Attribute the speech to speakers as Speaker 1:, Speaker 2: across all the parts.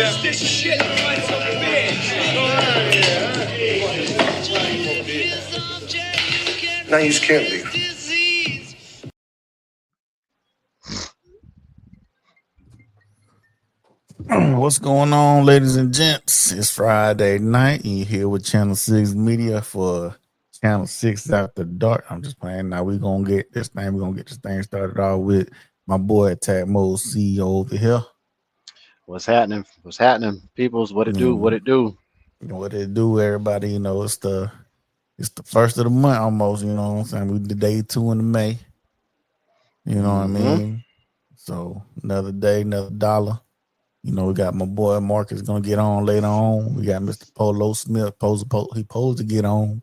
Speaker 1: miss this shit like some bitch. Now you can't leave.
Speaker 2: What's going on, ladies and gents? It's Friday night, and you're here with Channel 6 Media for Channel 6 After Dark. I'm just playing. Now we're gonna get this thing started off with my boy Tag Mode CEO over here.
Speaker 3: What's happening? What's happening? Peoples, what it
Speaker 2: You
Speaker 3: do? What
Speaker 2: know,
Speaker 3: it do?
Speaker 2: you know what they do, everybody. It's the first of the month almost, you know what I'm saying? We did day 2 in May. You know what I
Speaker 3: Mm-hmm.
Speaker 2: mean? So another day, another dollar. You know, we got my boy Marcus gonna get on later on. We got Mr. Polo Smith he posed to get on.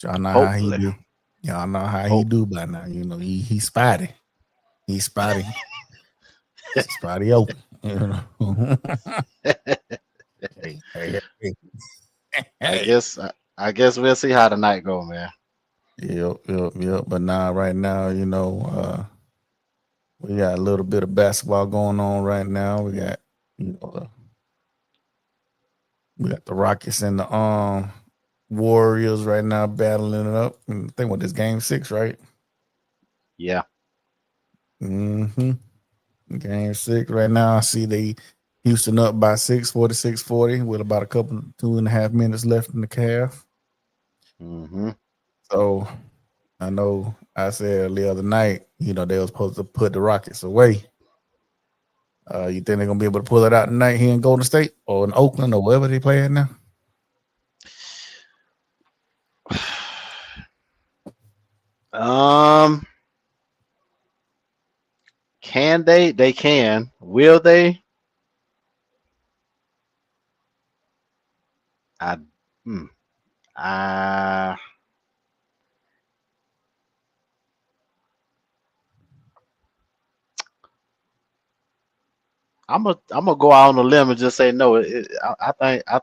Speaker 2: Y'all know how he
Speaker 3: Hopefully.
Speaker 2: do. Y'all know how he
Speaker 3: Hope.
Speaker 2: do by now. You know, he's spotty. He's spotty. He's spotty open. You know. Hey.
Speaker 3: I
Speaker 2: Hey.
Speaker 3: guess. I guess we'll see how the night go, man.
Speaker 2: Yep. But now, right now, we got a little bit of basketball going on right now. You know, uh, we got the Rockets and the Warriors right now battling it up. I think what this game 6, right?
Speaker 3: Yeah.
Speaker 2: Mm-hmm. Game 6 right now. I see they Houston up by 6, 46-40, with about a couple 2.5 minutes left in the half.
Speaker 3: Mm-hmm.
Speaker 2: So I know I said the other night, they were supposed to put the Rockets away. You think they're gonna be able to pull it out tonight here in Golden State or in Oakland or wherever they play at now?
Speaker 3: Um. Can they? They can. Will they? I. Hmm. I. I'm gonna go out on a limb and just say no. I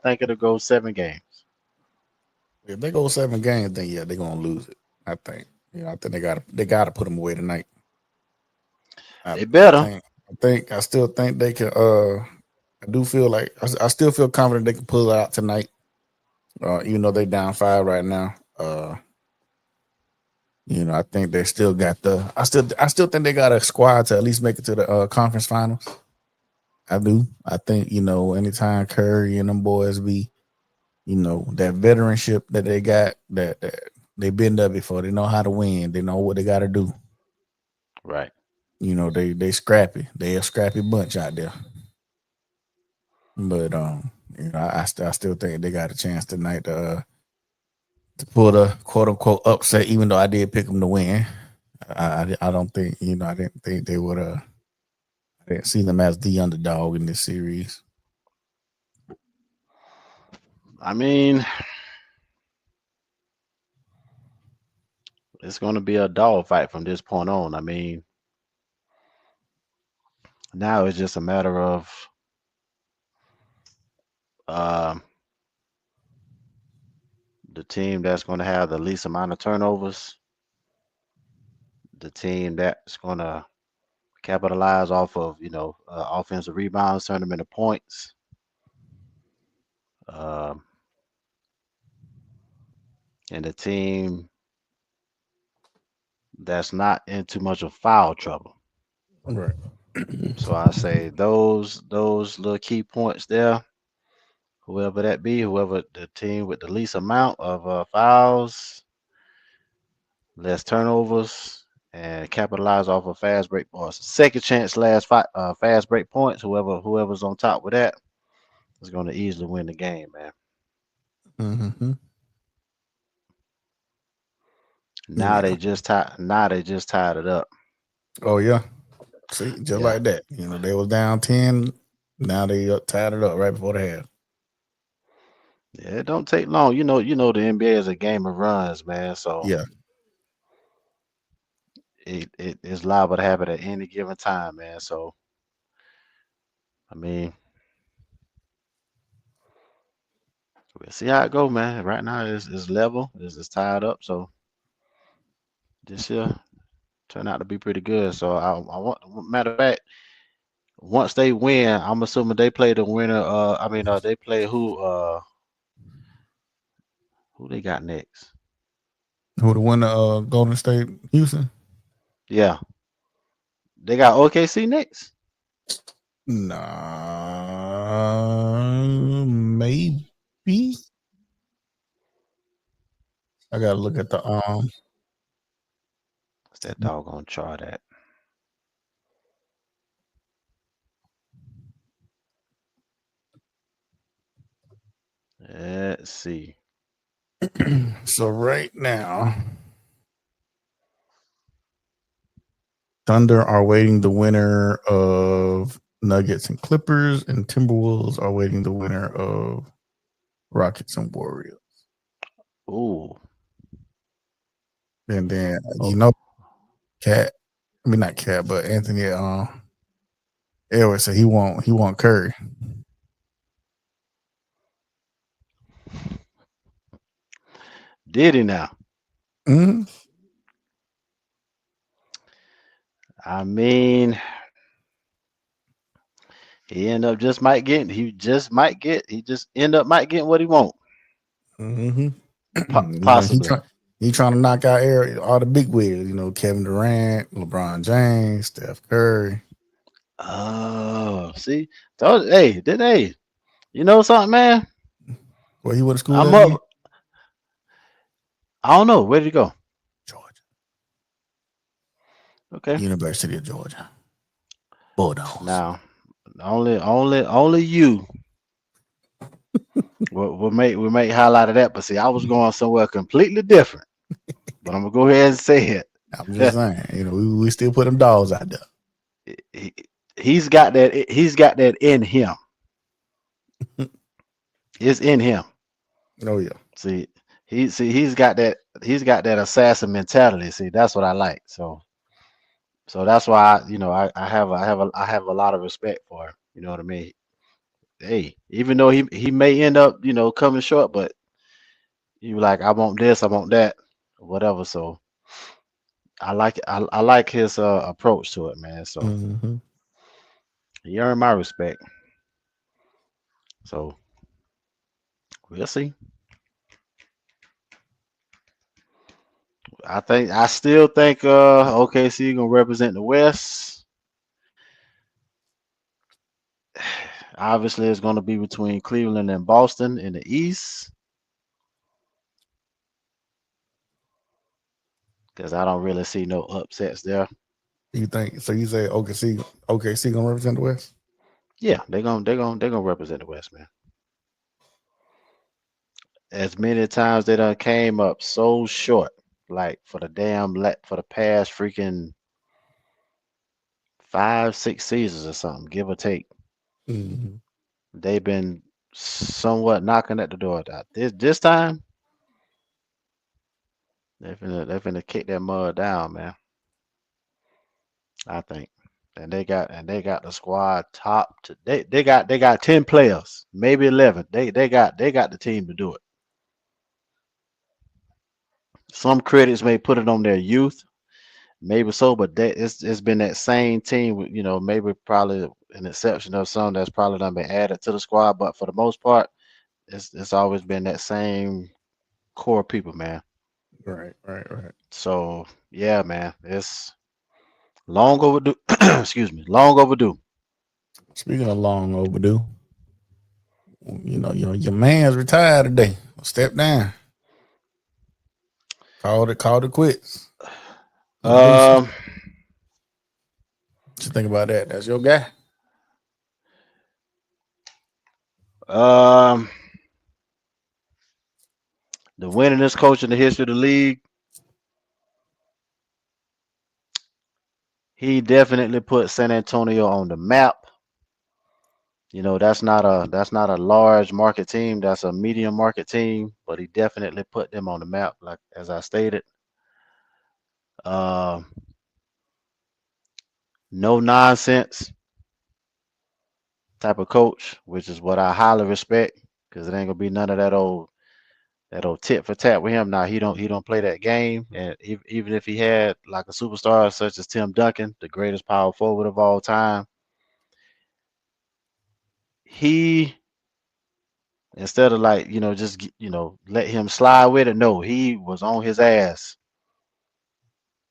Speaker 3: think it'll go 7 games.
Speaker 2: If they go 7 games, then yeah, they're gonna lose it. I think. I think they gotta put them away tonight. I
Speaker 3: They better.
Speaker 2: I still think they can. I do feel like I still feel confident they can pull it out tonight. Even though they down 5 right now. I think they still got I still think they got a squad to at least make it to the conference finals. I do. I think anytime Curry and them boys be that veteranship that they got that they been there before. They know how to win. They know what they got to do.
Speaker 3: Right.
Speaker 2: They scrappy. They a scrappy bunch out there. But I still think they got a chance tonight to pull the quote unquote upset. Even though I did pick them to win, I don't think I didn't think they would. I didn't see them as the underdog in this series.
Speaker 3: I mean, it's going to be a dog fight from this point on. I mean, now it's just a matter of um, the team that's going to have the least amount of turnovers, the team that's going to capitalize off of offensive rebounds, turn them into points, um, and the team that's not in too much of foul trouble.
Speaker 2: Right.
Speaker 3: So I say those little key points there, whoever that be, whoever the team with the least amount of fouls, less turnovers, and capitalize off of fast break points. Second chance, fast break points. Whoever's on top with that is going to easily win the game, man.
Speaker 2: Mm-hmm.
Speaker 3: Now
Speaker 2: Yeah.
Speaker 3: they just tied. Now they just tied it up.
Speaker 2: Oh yeah. See, just
Speaker 3: Yeah,
Speaker 2: like that. They was down 10. Now they tied it up right before the half.
Speaker 3: yeah. It don't take long. The NBA is a game of runs, man. So
Speaker 2: Yeah.
Speaker 3: it is liable to happen at any given time, man. So I mean, we'll see how it go, man. Right now it's level. It's tied up. So this year turned out to be pretty good. So I want. Matter of fact, once they win, I'm assuming they play the winner. They play who they got next?
Speaker 2: Who the winner? Golden State, Houston.
Speaker 3: Yeah, they got OKC next.
Speaker 2: Nah, maybe. I gotta look at the
Speaker 3: What's that doggone chart at? Let's see.
Speaker 2: So right now, Thunder are waiting the winner of Nuggets and Clippers, and Timberwolves are waiting the winner of Rockets and Warriors.
Speaker 3: Ooh.
Speaker 2: And then
Speaker 3: Oh,
Speaker 2: Cat. I mean not Cat, but Anthony Edwards said he want Curry.
Speaker 3: did he now?
Speaker 2: Mm-hmm.
Speaker 3: I mean, he just end up might getting what he want.
Speaker 2: Mm-hmm.
Speaker 3: Possibly.
Speaker 2: He trying to knock out all the big wigs. Kevin Durant, LeBron James, Steph Curry.
Speaker 3: Oh, see, hey, you know something, man?
Speaker 2: Where he went to school
Speaker 3: I'm
Speaker 2: at again?
Speaker 3: up. I don't know. Where did he go?
Speaker 2: Georgia,
Speaker 3: Okay.
Speaker 2: University of Georgia, Bulldogs.
Speaker 3: Now, only you will make highlight of that. But see, I was going somewhere completely different. But I'm gonna go ahead and say
Speaker 2: I'm
Speaker 3: it.
Speaker 2: just saying, we still put them dogs out there.
Speaker 3: he, he's got that. He's got that in him. It's in him.
Speaker 2: Oh yeah.
Speaker 3: See, he's got that. He's got that assassin mentality. See, that's what I like. So that's why I have a lot of respect for him. You know what I mean? Hey, even though he may end up coming short, but you like I want this, I want that, whatever. So I like it. I like his approach to it, man. So
Speaker 2: Mm-hmm.
Speaker 3: he earned my respect. So we'll see. I still think OKC gonna represent the West. Obviously, it's gonna be between Cleveland and Boston in the East because I don't really see no upsets there.
Speaker 2: You think so? You say OKC gonna represent the West?
Speaker 3: Yeah, they're gonna represent the West, man. As many times they done came up so short, like for the past freaking 5, 6 seasons or something, give or take.
Speaker 2: Mm-hmm.
Speaker 3: They've been somewhat knocking at the door. This time they finna kick that mud down, man. I think. And they got the squad top to they got 10 players, maybe 11. They got the team to do it. Some critics may put it on their youth, maybe so, but it's been that same team with maybe probably an exception of some that's probably done been added to the squad, but for the most part, it's always been that same core people, man.
Speaker 2: Right, right, right.
Speaker 3: So yeah, man, it's long overdue. Excuse me, long overdue.
Speaker 2: Speaking of long overdue, your man's retired today. Step down. Called it quits in Houston.
Speaker 3: Um,
Speaker 2: What you think about that? That's your guy.
Speaker 3: um, the winningest coach in the history of the league. He definitely put San Antonio on the map. That's not a large market team. That's a medium market team, but he definitely put them on the map, like as I stated. Uh, no nonsense type of coach, which is what I highly respect, because it ain't gonna be none of that old tit for tat with him. Now he don't play that game, and even if he had like a superstar such as Tim Duncan, the greatest power forward of all time, he instead of like just let him slide with it. No, he was on his ass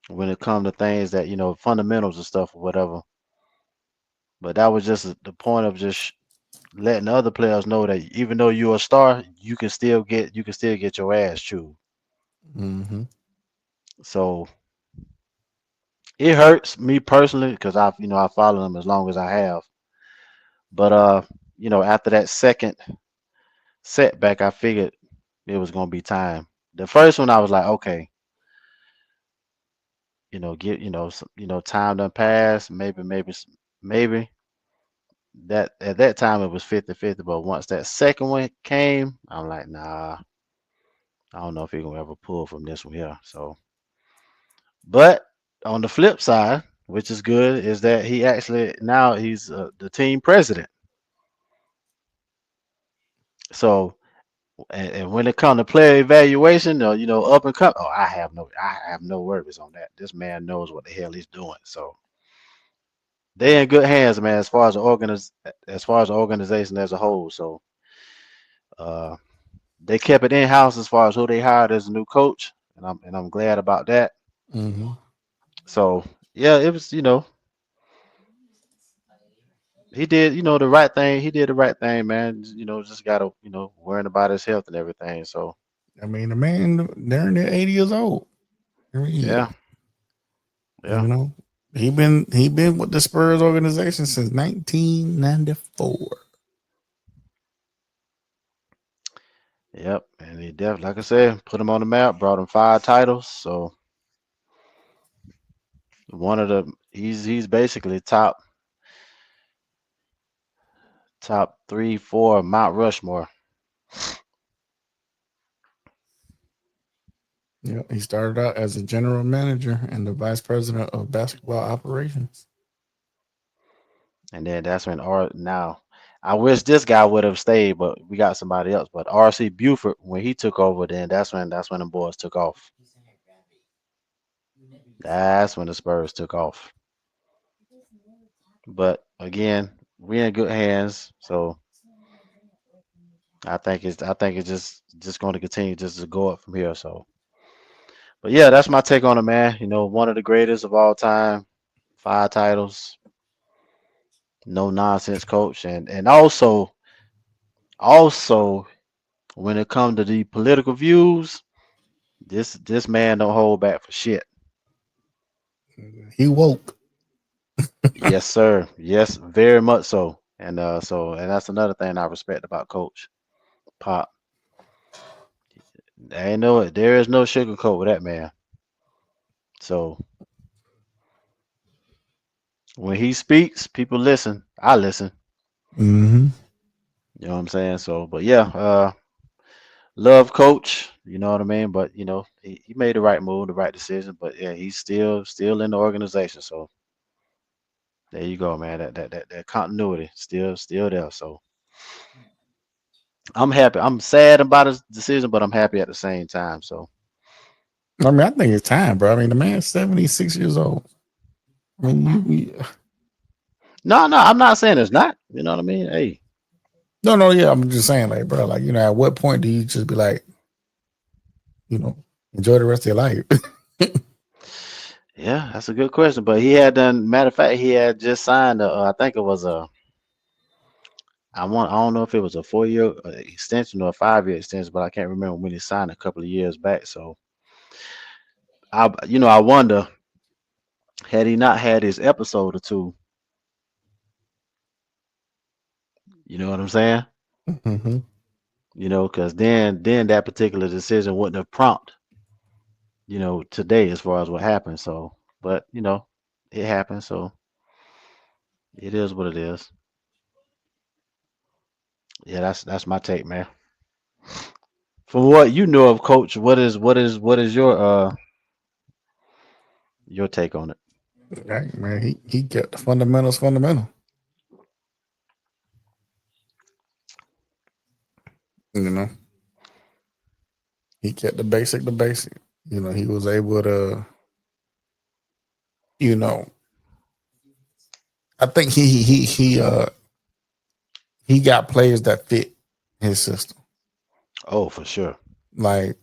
Speaker 3: when it come to things that fundamentals and stuff or whatever. But that was just the point of just letting the other players know that even though you're a star, you can still get your ass chewed.
Speaker 2: Mm-hmm.
Speaker 3: So it hurts me personally because I followed him as long as I have. But after that second setback, I figured it was gonna be time. The first one I was like, okay, get time done passed. Maybe that at that time it was 50-50. But once that second one came, I'm like, nah, I don't know if he gonna ever pull from this one here. So, but on the flip side, which is good, is that he actually now he's the team president. So, and when it comes to player evaluation, or up and come, oh, I have no worries on that. This man knows what the hell he's doing. So they in good hands, man. As far as the organization as a whole. So uh, they kept it in house as far as who they hired as a new coach, and I'm glad about that.
Speaker 2: Mm-hmm.
Speaker 3: So yeah, it was he did the right thing. He did the right thing, man. Just gotta worrying about his health and everything. So
Speaker 2: I mean, the man, they're near 80 years old. I mean,
Speaker 3: yeah,
Speaker 2: you
Speaker 3: yeah,
Speaker 2: know, he been with the Spurs organization since 1994.
Speaker 3: yep. And he definitely, like I said, put him on the map, brought him 5 titles. So one of the he's basically top 3, 4 Mount Rushmore.
Speaker 2: Yeah, he started out as a general manager and the vice president of basketball operations.
Speaker 3: And then that's when R now. I wish this guy would have stayed, but we got somebody else. But RC Buford, when he took over, then that's when the boys took off. That's when the Spurs took off. But again, we in good hands. So I think it's just going to continue just to go up from here. So, but yeah, that's my take on it, man. One of the greatest of all time, 5 titles, no nonsense coach, and also when it comes to the political views, this man don't hold back for shit.
Speaker 2: He woke.
Speaker 3: Yes, sir. Yes, very much so. And that's another thing I respect about Coach Pop. There is no sugarcoat with that man. So when he speaks, people listen. I listen.
Speaker 2: Mm-hmm.
Speaker 3: You know what I'm saying? So, but yeah, love Coach. You know what I mean? But he made the right move, the right decision. But yeah, he's still in the organization. So there you go, man. That continuity still there. So I'm happy. I'm sad about his decision, but I'm happy at the same time. So
Speaker 2: I mean, I think it's time, bro. I mean, the man's 76 years old. I mean,
Speaker 3: no, no, I'm not saying it's not. You know what I mean? Hey,
Speaker 2: no, yeah. I'm just saying, like, bro, like, at what point do you just be like, you know, enjoy the rest of your life?
Speaker 3: yeah, that's a good question. But he had done. Matter of fact, he had just signed. I think it was a. I don't know if it was a 4 year extension or a 5 year extension, but I can't remember when he signed a couple of years back. So I wonder had he not had his episode or two. You know what I'm saying?
Speaker 2: Mm-hmm.
Speaker 3: Because then that particular decision wouldn't have prompted today as far as what happened. So, but it happened. So it is what it is. Yeah, that's my take, man. From what you know of Coach, what is your take on it?
Speaker 2: Right, man. He kept the fundamentals fundamental. You know, he kept the basic the basic. He was able to. You know, I think he he got players that fit his system.
Speaker 3: Oh, for sure.
Speaker 2: Like,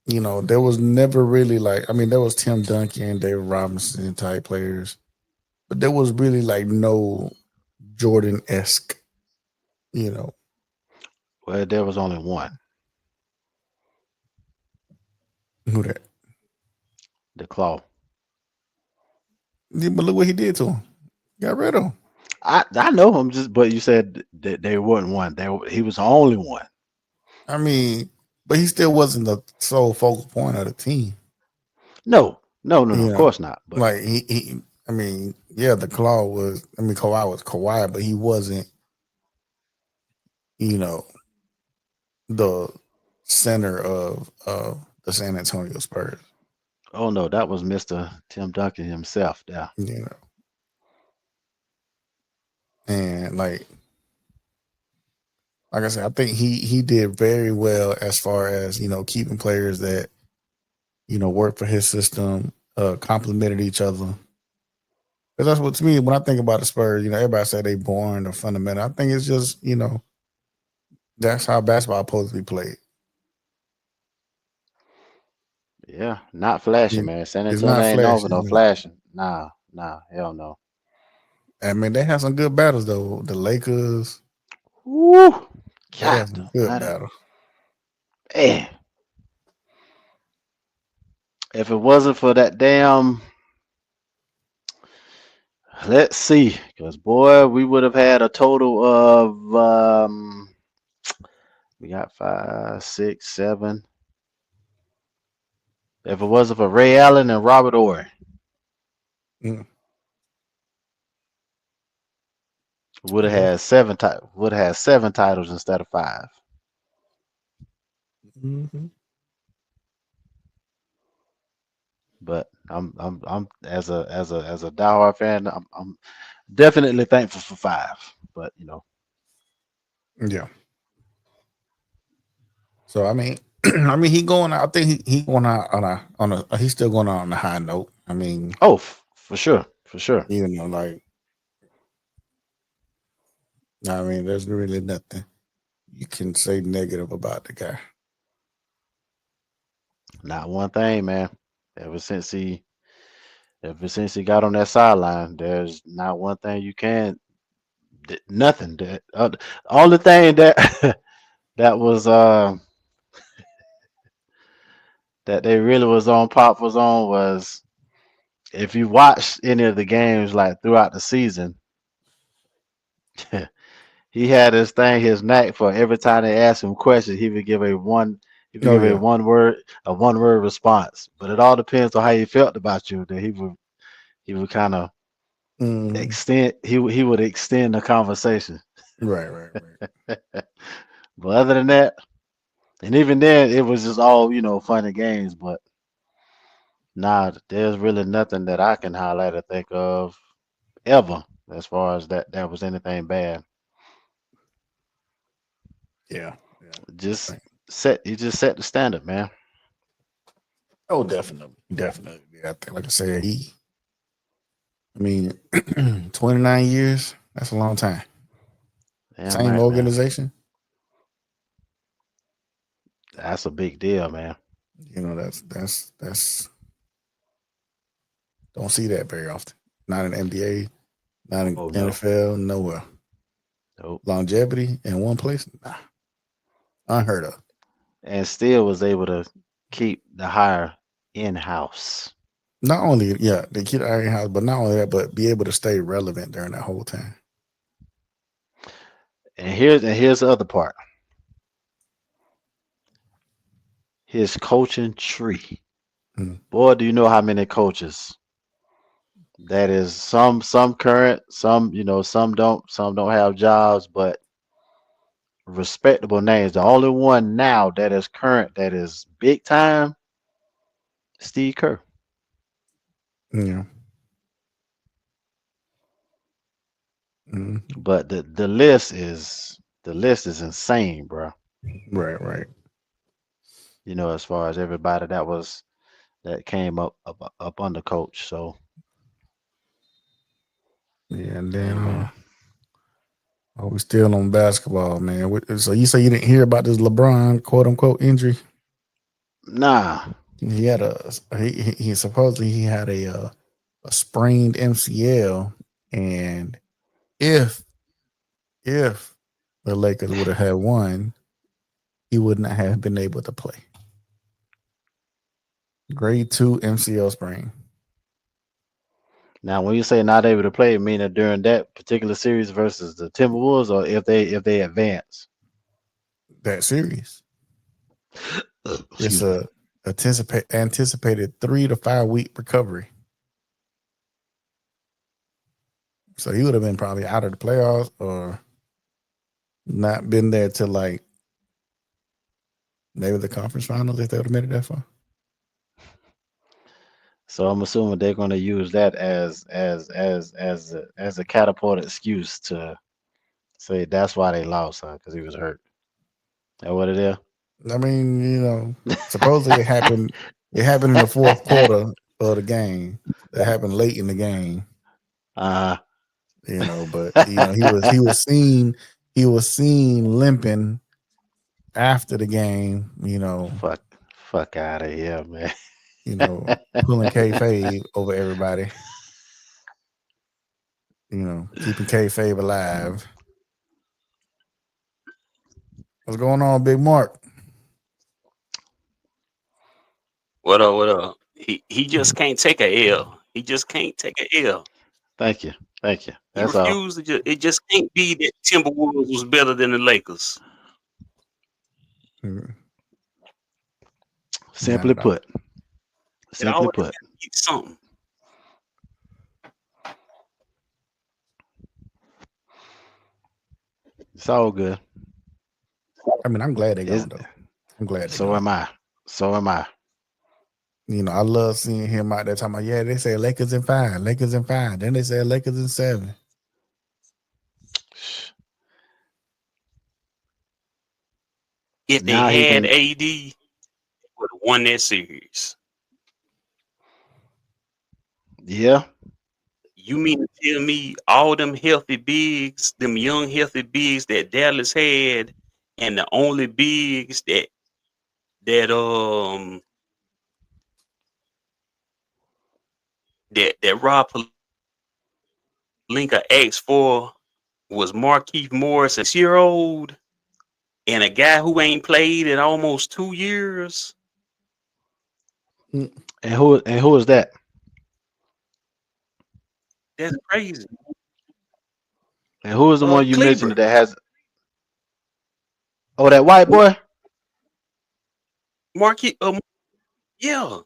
Speaker 2: there was never really like, I mean, there was Tim Duncan, David Robinson type players, but there was really like no Jordan esque, you know,
Speaker 3: Well, there was only one,
Speaker 2: who that.
Speaker 3: the Claw.
Speaker 2: Yeah, but look what he did to him. Got rid of him.
Speaker 3: I know him just, but you said that they wasn't one. He was the only one.
Speaker 2: I mean, but he still wasn't the sole focal point of the team.
Speaker 3: No, no, no, no.
Speaker 2: You
Speaker 3: Of
Speaker 2: know,
Speaker 3: course not. But
Speaker 2: like he I mean, yeah, the claw was. I mean, Kawhi was Kawhi, but he wasn't. You know, the center of the San Antonio Spurs.
Speaker 3: oh no, that was Mister Tim Duncan himself. There.
Speaker 2: You know, and like I said, I think he did very well as far as keeping players that work for his system, complemented each other. Because that's what, to me, when I think about the Spurs, everybody say they boring or fundamental. I think it's just that's how basketball supposed to be played.
Speaker 3: Yeah, not flashing,
Speaker 2: You
Speaker 3: man. San
Speaker 2: It's
Speaker 3: Antonio
Speaker 2: not
Speaker 3: ain't known for
Speaker 2: flashy.
Speaker 3: no flashing. Nah, nah, hell no.
Speaker 2: I mean, they had some good battles though. The Lakers,
Speaker 3: Woo!
Speaker 2: they
Speaker 3: God,
Speaker 2: had some good
Speaker 3: man,
Speaker 2: battles.
Speaker 3: man. If it wasn't for that damn, let's see, because boy, we would have had a total of we got 5, 6, 7. If it wasn't for Ray Allen and Robert Ory,
Speaker 2: Mm.
Speaker 3: would have
Speaker 2: Yeah.
Speaker 3: had 7 would have had 7 titles instead of 5.
Speaker 2: Hmm.
Speaker 3: But I'm as a diehard fan, I'm definitely thankful for 5. But
Speaker 2: Yeah. So I mean, I mean, he going out. I think he going out on a. He's still going out on a high note. I mean,
Speaker 3: oh, for sure, for sure.
Speaker 2: like, I mean, there's really nothing you can say negative about the guy.
Speaker 3: Not one thing, man. Ever since he ever since he got on that sideline, there's not one thing you can nothing that only thing that that was that they really was on pop was on was if you watched any of the games like throughout the season, he had his thing, his knack for every time they asked him questions, he would
Speaker 2: Oh
Speaker 3: give
Speaker 2: yeah.
Speaker 3: a one word response. But it all depends on how he felt about you. That he would kind of
Speaker 2: Mm.
Speaker 3: extend he would extend the conversation.
Speaker 2: Right. Right. Right.
Speaker 3: But other than that, and even then, it was just all fun and games. But nah, there's really nothing that I can highlight or think of ever as far as that was anything bad.
Speaker 2: Yeah. Yeah.
Speaker 3: Just
Speaker 2: Right.
Speaker 3: you just set the standard, man.
Speaker 2: Oh, definitely. Definitely. Yeah. I think, like I said, I mean, 29 years. That's a long time.
Speaker 3: Damn
Speaker 2: Same
Speaker 3: right, man.
Speaker 2: organization.
Speaker 3: That's a big deal, man.
Speaker 2: That's don't see that very often. Not in NBA, not in
Speaker 3: Oh no,
Speaker 2: NFL, nowhere.
Speaker 3: nope.
Speaker 2: Longevity in one place, nah, unheard of.
Speaker 3: And still was able to keep the hire in house.
Speaker 2: Not only, yeah, they keep the iron house, but not only that, but be able to stay relevant during that whole time.
Speaker 3: And here's the other part. His coaching tree.
Speaker 2: Mm.
Speaker 3: Boy, do you know how many coaches that is some current, some don't have jobs, but respectable names. The only one now that is current that is big time, Steve Kerr.
Speaker 2: Yeah. Mm.
Speaker 3: But the list is insane, bro.
Speaker 2: Right, right.
Speaker 3: As far as everybody that came up under coach. So
Speaker 2: Yeah, and then
Speaker 3: hey man.
Speaker 2: Oh, we still on basketball, man. So you say you didn't hear about this LeBron quote unquote injury?
Speaker 3: Nah.
Speaker 2: He had he supposedly he had a sprained MCL, and if if the Lakers would have had won, he would not have been able to play. Grade 2 MCL sprain.
Speaker 3: Now, when you say not able to play, meaning during that particular series versus the Timberwolves, or if they advance.
Speaker 2: That series. It's
Speaker 3: Excuse me.
Speaker 2: a anticipated 3 to 5 week recovery. So he would have been probably out of the playoffs or not been there till like maybe the conference finals if they would have made it that far.
Speaker 3: So I'm assuming they're going to use that as a catapult excuse to say that's why they lost, huh? Because he was hurt. That what it is?
Speaker 2: I mean, supposedly it happened. It happened in the fourth quarter of the game. That happened late in the game.
Speaker 3: uh
Speaker 2: But he was seen limping after the game.
Speaker 3: fuck out of here, man.
Speaker 2: Pulling kayfabe over everybody. Keeping kayfabe alive. What's going on, Big Mark?
Speaker 4: What up? What up? He just can't take a L. He just can't take a L.
Speaker 3: Thank you.
Speaker 4: He
Speaker 3: That's all.
Speaker 4: refused to. It just can't be that Timberwolves was better than the Lakers.
Speaker 2: Mm, Not
Speaker 3: Simply
Speaker 2: at all.
Speaker 3: put.
Speaker 4: It
Speaker 3: Simply
Speaker 4: always
Speaker 3: put.
Speaker 4: got to be something.
Speaker 3: It's all good.
Speaker 2: I mean, I'm glad they're
Speaker 3: Is
Speaker 2: gone though. I'm glad they're
Speaker 3: so
Speaker 2: gone.
Speaker 3: am I. So am I.
Speaker 2: I love seeing him out there talking about, yeah, they say Lakers in 5, Lakers in 5. Then they say Lakers in 7.
Speaker 4: If they
Speaker 3: Now he
Speaker 4: had
Speaker 3: can.
Speaker 4: AD, would have won that series.
Speaker 3: Yeah.
Speaker 4: You mean to tell me all them healthy bigs, them young healthy bigs that Dallas had, and the only bigs that that Rob Pelinka asked for was Markeith Morris, a 6-year-old, and a guy who ain't played in almost 2 years.
Speaker 3: And who is that?
Speaker 4: That's crazy.
Speaker 3: And who is the one you mentioned
Speaker 4: Kleber,
Speaker 3: that has? Oh, that white boy.
Speaker 4: Markeith, yeah,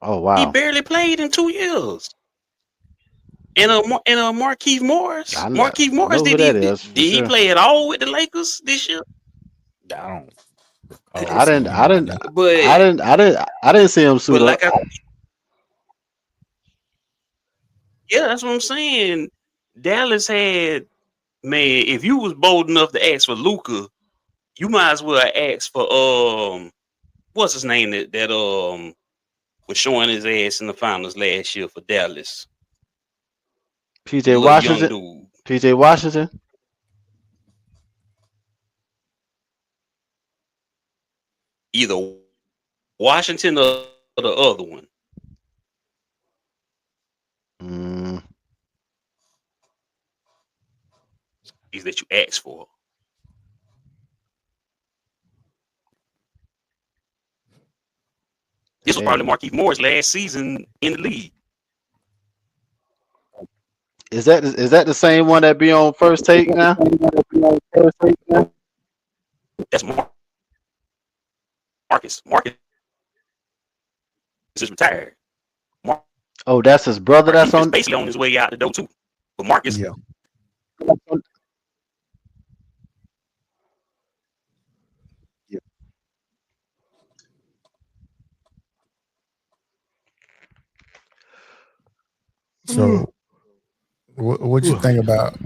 Speaker 3: Oh
Speaker 4: he
Speaker 3: wow.
Speaker 4: barely played in 2 years. And Markeith
Speaker 3: I
Speaker 4: Morris
Speaker 3: know who
Speaker 4: did
Speaker 3: that
Speaker 4: he did
Speaker 3: is for
Speaker 4: he
Speaker 3: sure.
Speaker 4: play at all with the Lakers this year?
Speaker 2: I don't recall
Speaker 3: I didn't.
Speaker 2: seeing
Speaker 3: I
Speaker 2: him out
Speaker 3: didn't.
Speaker 2: there.
Speaker 3: I
Speaker 4: But
Speaker 3: didn't. I didn't. I didn't see him suit
Speaker 4: but
Speaker 3: up.
Speaker 4: like yeah, that's what I'm saying. Dallas had, man. If you was bold enough to ask for Luca, you might as well ask for what's his name that was showing his ass in the finals last year for Dallas. The
Speaker 3: PJ
Speaker 4: little young
Speaker 3: Washington.
Speaker 4: dude.
Speaker 3: PJ Washington.
Speaker 4: Either Washington or the other one
Speaker 3: Mm,
Speaker 4: is that you asked for. This was probably
Speaker 3: damn.
Speaker 4: Marquise Morris last season in the league.
Speaker 3: Is that the same one that be on first take now?
Speaker 4: That's Marcus. Marcus is retired.
Speaker 3: Oh, that's his brother. That's
Speaker 4: Marquise is
Speaker 3: on.
Speaker 4: basically on his way out the door too. But Marcus,
Speaker 2: Yeah. Yeah. So, what you think about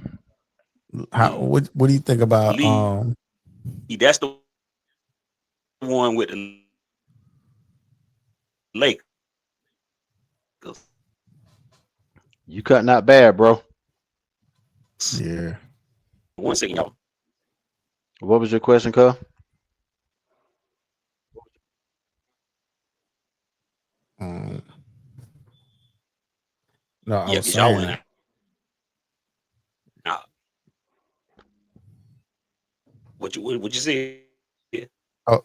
Speaker 2: how? What do you think about
Speaker 4: Lee, that's the one with the Lakers.
Speaker 3: You cutting out bad, bro.
Speaker 2: Yeah.
Speaker 4: 1 second, y'all.
Speaker 3: What was your question, Cub?
Speaker 2: Um, no, I
Speaker 4: Yeah,
Speaker 2: was
Speaker 4: because y'all went
Speaker 2: saying.
Speaker 4: out. What you say?
Speaker 2: Oh,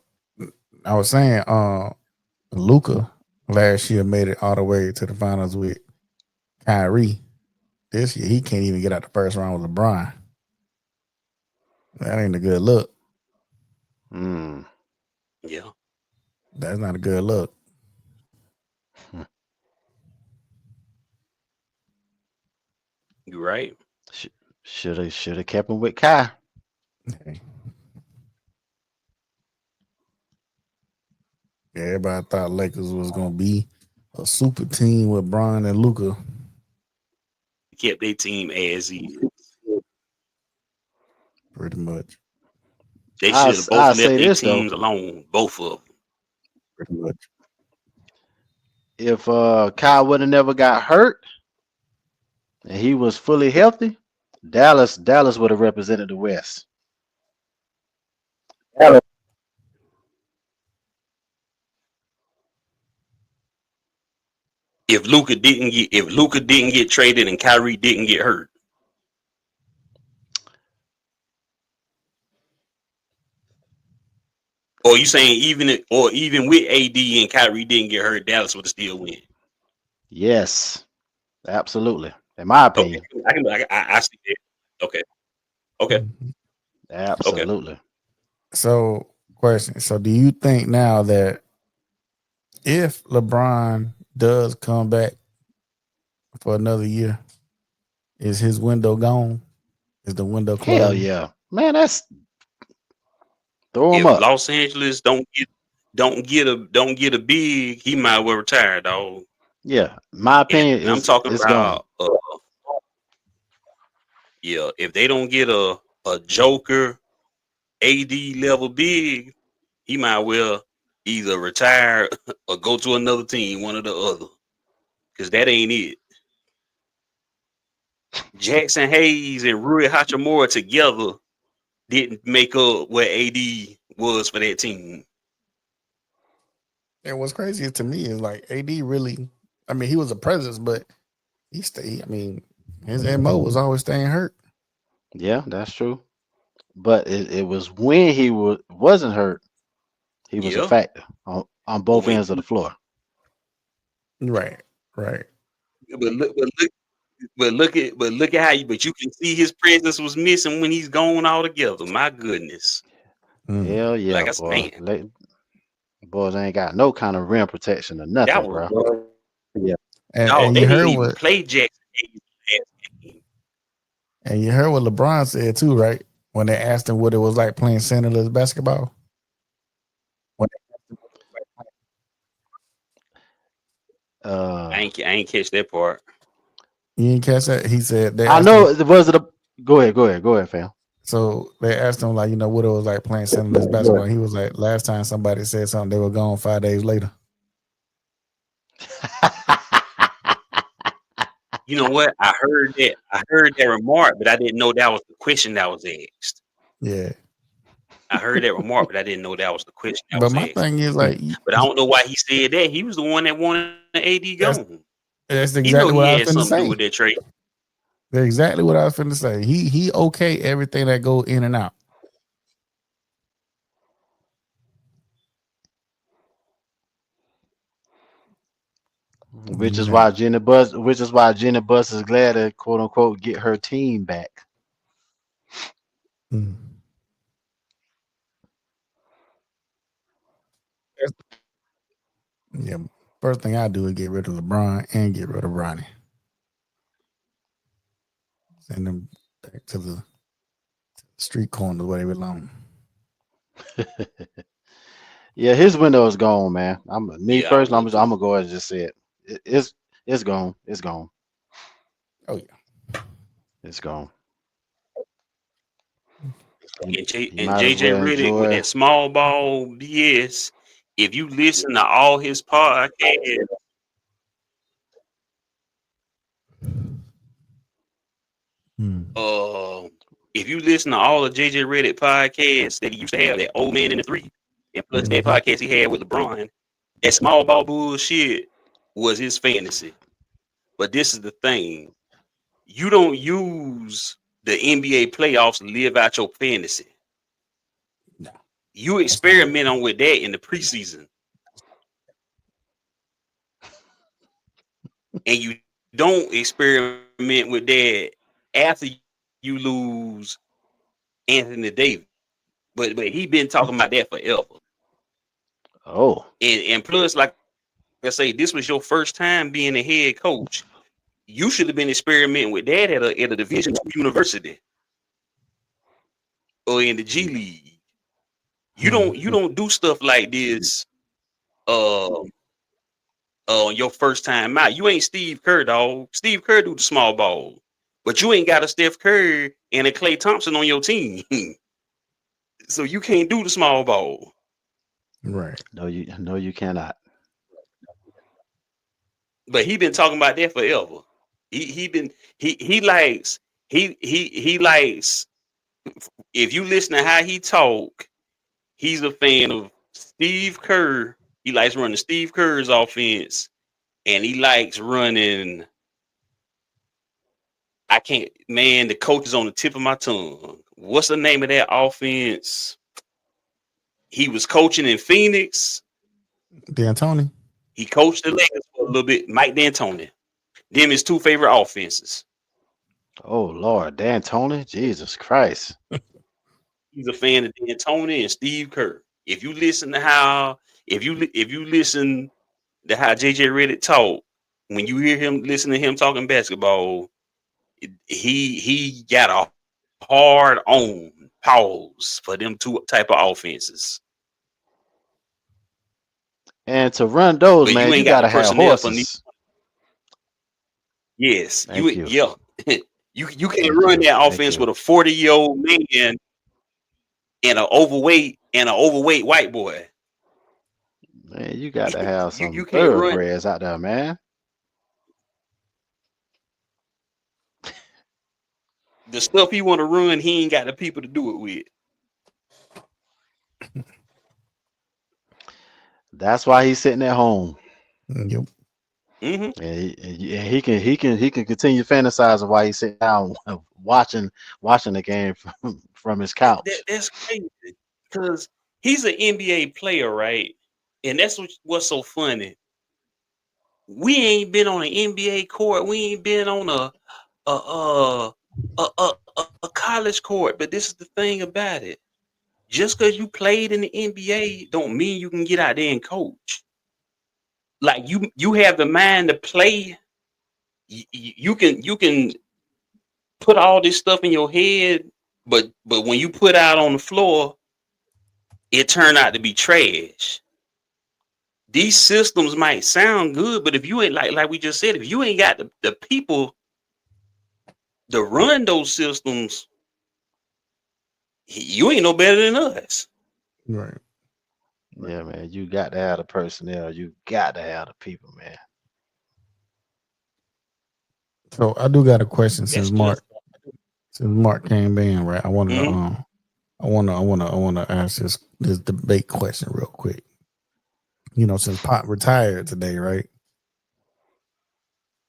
Speaker 2: I was saying. Luka last year made it all the way to the finals with Kyrie. This year he can't even get out the first round with LeBron. That ain't a good look.
Speaker 4: Yeah.
Speaker 2: That's not a good look.
Speaker 4: You right.
Speaker 3: Should have kept him with Kai.
Speaker 2: Okay. Yeah, everybody thought Lakers was gonna be a super team with Bron and Luka.
Speaker 4: Kept their team as is.
Speaker 2: Pretty much.
Speaker 4: They should have both
Speaker 3: I
Speaker 4: left
Speaker 3: say
Speaker 4: their
Speaker 3: this though.
Speaker 4: teams alone. Both of them.
Speaker 2: Pretty much.
Speaker 3: If Kai would have never got hurt and he was fully healthy, Dallas would have represented the West.
Speaker 4: If Luka didn't get traded and Kyrie didn't get hurt. Or you saying even with AD and Kyrie didn't get hurt, Dallas would have still win?
Speaker 3: Yes, absolutely. In my
Speaker 4: Okay,
Speaker 3: opinion,
Speaker 4: I see that. Okay.
Speaker 3: absolutely.
Speaker 2: So, question. So, do you think now that if LeBron does come back for another year, is his window gone? Is the window
Speaker 3: Hell
Speaker 2: closed?
Speaker 3: yeah, man. That's throw him
Speaker 4: If
Speaker 3: up.
Speaker 4: Los Angeles don't get a big, he might well retire, dog.
Speaker 3: Yeah, my
Speaker 4: And
Speaker 3: opinion
Speaker 4: I'm
Speaker 3: is
Speaker 4: talking
Speaker 3: it's gone.
Speaker 4: about if they don't get a Joker AD level big, he might well either retire or go to another team, one or the other. Because that ain't it. Jackson Hayes and Rui Hachimura together didn't make up what AD was for that team.
Speaker 2: And what's crazy to me is like AD really, I mean, he was a presence, but he stayed. I mean, his MO was always staying hurt.
Speaker 3: Yeah, that's true. But it was when he wasn't hurt, he was a
Speaker 4: Yeah.
Speaker 3: factor on both
Speaker 4: When,
Speaker 3: ends of the floor.
Speaker 2: Right, right.
Speaker 4: but look at how you can see his presence was missing when he's gone altogether. My goodness.
Speaker 2: Mm.
Speaker 3: Hell yeah,
Speaker 4: Like I said,
Speaker 3: boy.
Speaker 4: man,
Speaker 3: Boys ain't got no kind of rim protection or
Speaker 4: that
Speaker 3: nothing,
Speaker 4: was
Speaker 3: bro.
Speaker 2: Yeah.
Speaker 4: dog. They didn't even play Jackson Hayes last game.
Speaker 2: And you heard what LeBron said too, right? When they asked him what it was like playing centerless basketball. When
Speaker 3: Uh,
Speaker 4: I ain't catch that part.
Speaker 2: you didn't catch that, he said they
Speaker 3: I
Speaker 2: asked him.
Speaker 3: know. Was it a? Go ahead, fam.
Speaker 2: So they asked him like, what it was like playing centerless basketball. He was like, last time somebody said something, they were gone 5 days later.
Speaker 4: You know what? I heard that remark, but I didn't know that was the question that was asked.
Speaker 2: Yeah.
Speaker 4: I heard that remark, but I didn't know that was the question that
Speaker 2: But
Speaker 4: was
Speaker 2: my
Speaker 4: asked.
Speaker 2: thing is like,
Speaker 4: But I don't know why he said that. He was the one that wanted AD
Speaker 2: that's
Speaker 4: gone.
Speaker 2: that's
Speaker 4: He know
Speaker 2: exactly what
Speaker 4: he
Speaker 2: I was
Speaker 4: had
Speaker 2: finna
Speaker 4: something to do
Speaker 2: say.
Speaker 4: with that trade.
Speaker 2: That's exactly what I was finna say. He okay everything that go in and out.
Speaker 3: Which is
Speaker 2: Nah.
Speaker 3: why Jenny Bus is glad to quote unquote get her team back.
Speaker 2: Mm. Yeah. First thing I do is get rid of LeBron and get rid of Bronny. Send them back to the street corner where they belong.
Speaker 3: Yeah, his window is gone, man. I'm
Speaker 4: Yeah, I don't want
Speaker 3: I'm
Speaker 4: to.
Speaker 3: gonna go ahead and just say it. It's gone. It's gone.
Speaker 2: Oh yeah.
Speaker 3: It's gone. He
Speaker 4: And
Speaker 3: might as
Speaker 4: JJ
Speaker 3: well
Speaker 4: Redick with
Speaker 3: enjoy.
Speaker 4: that small ball BS. If you listen to all his podcasts,
Speaker 2: Hmm.
Speaker 4: if you listen to all the JJ Reddick podcasts that he used to have, that old man in the three, and plus that podcast he had with LeBron, that small ball bullshit was his fantasy. But this is the thing. You don't use the NBA playoffs to live out your fantasy.
Speaker 2: No.
Speaker 4: You experiment on with that in the preseason. And you don't experiment with that after you lose Anthony Davis. But he been talking about that forever.
Speaker 3: Oh.
Speaker 4: And plus, like I say, this was your first time being a head coach. You should have been experimenting with that at a Division II university or in the G League. You don't do stuff like this on your first time out. You ain't Steve Kerr, dog. Steve Kerr do the small ball. But you ain't got a Steph Curry and a Klay Thompson on your team. So you can't do the small ball.
Speaker 2: Right.
Speaker 3: No, you cannot.
Speaker 4: But he been talking about that forever. He likes if you listen to how he talk, he's a fan of Steve Kerr. He likes running Steve Kerr's offense, and he likes running. The coach is on the tip of my tongue. What's the name of that offense? He was coaching in Phoenix.
Speaker 2: D'Antoni.
Speaker 4: He coached the Lakers for a little bit. Mike D'Antoni. Them his two favorite offenses.
Speaker 3: Oh Lord, D'Antoni, Jesus Christ.
Speaker 4: He's a fan of D'Antoni and Steve Kerr. If you listen to how JJ Redick talk, when you hear him listen to him talking basketball, he got a hard on pause for them two type of offenses.
Speaker 3: And to run those,
Speaker 4: But
Speaker 3: man,
Speaker 4: you
Speaker 3: you
Speaker 4: ain't got
Speaker 3: gotta
Speaker 4: the
Speaker 3: have
Speaker 4: personnel for
Speaker 3: horses.
Speaker 4: Yes,
Speaker 3: Thank you.
Speaker 4: yeah. You can't
Speaker 3: Thank
Speaker 4: run
Speaker 3: you.
Speaker 4: that
Speaker 3: Thank
Speaker 4: offense
Speaker 3: you.
Speaker 4: with a 40-year-old man and an overweight white boy.
Speaker 3: Man, you gotta have some
Speaker 4: You can't run
Speaker 3: thoroughbreds out there, man.
Speaker 4: the stuff he want to run. He ain't got the people to do it with.
Speaker 3: That's why he's sitting at home.
Speaker 2: Yep.
Speaker 4: Mm-hmm.
Speaker 3: And he can continue fantasizing while he's sitting down watching the game from his couch.
Speaker 4: That's crazy because he's an NBA player, right? And that's what's so funny. We ain't been on an NBA court. We ain't been on a college court. But this is the thing about it. Just because you played in the NBA don't mean you can get out there and coach. Like you have the mind to play. You can put all this stuff in your head, but when you put out on the floor, it turned out to be trash. These systems might sound good, but if you ain't like we just said, if you ain't got the people to run those systems, you ain't no better than us.
Speaker 2: Right.
Speaker 3: Yeah, man, you got to have the personnel. You got to have the people, man.
Speaker 2: So I do got a question since
Speaker 4: That's
Speaker 2: Mark came in, right? I wanted
Speaker 4: Mhm.
Speaker 2: to I wanna ask this debate question real quick. You know, since Pop retired today, right?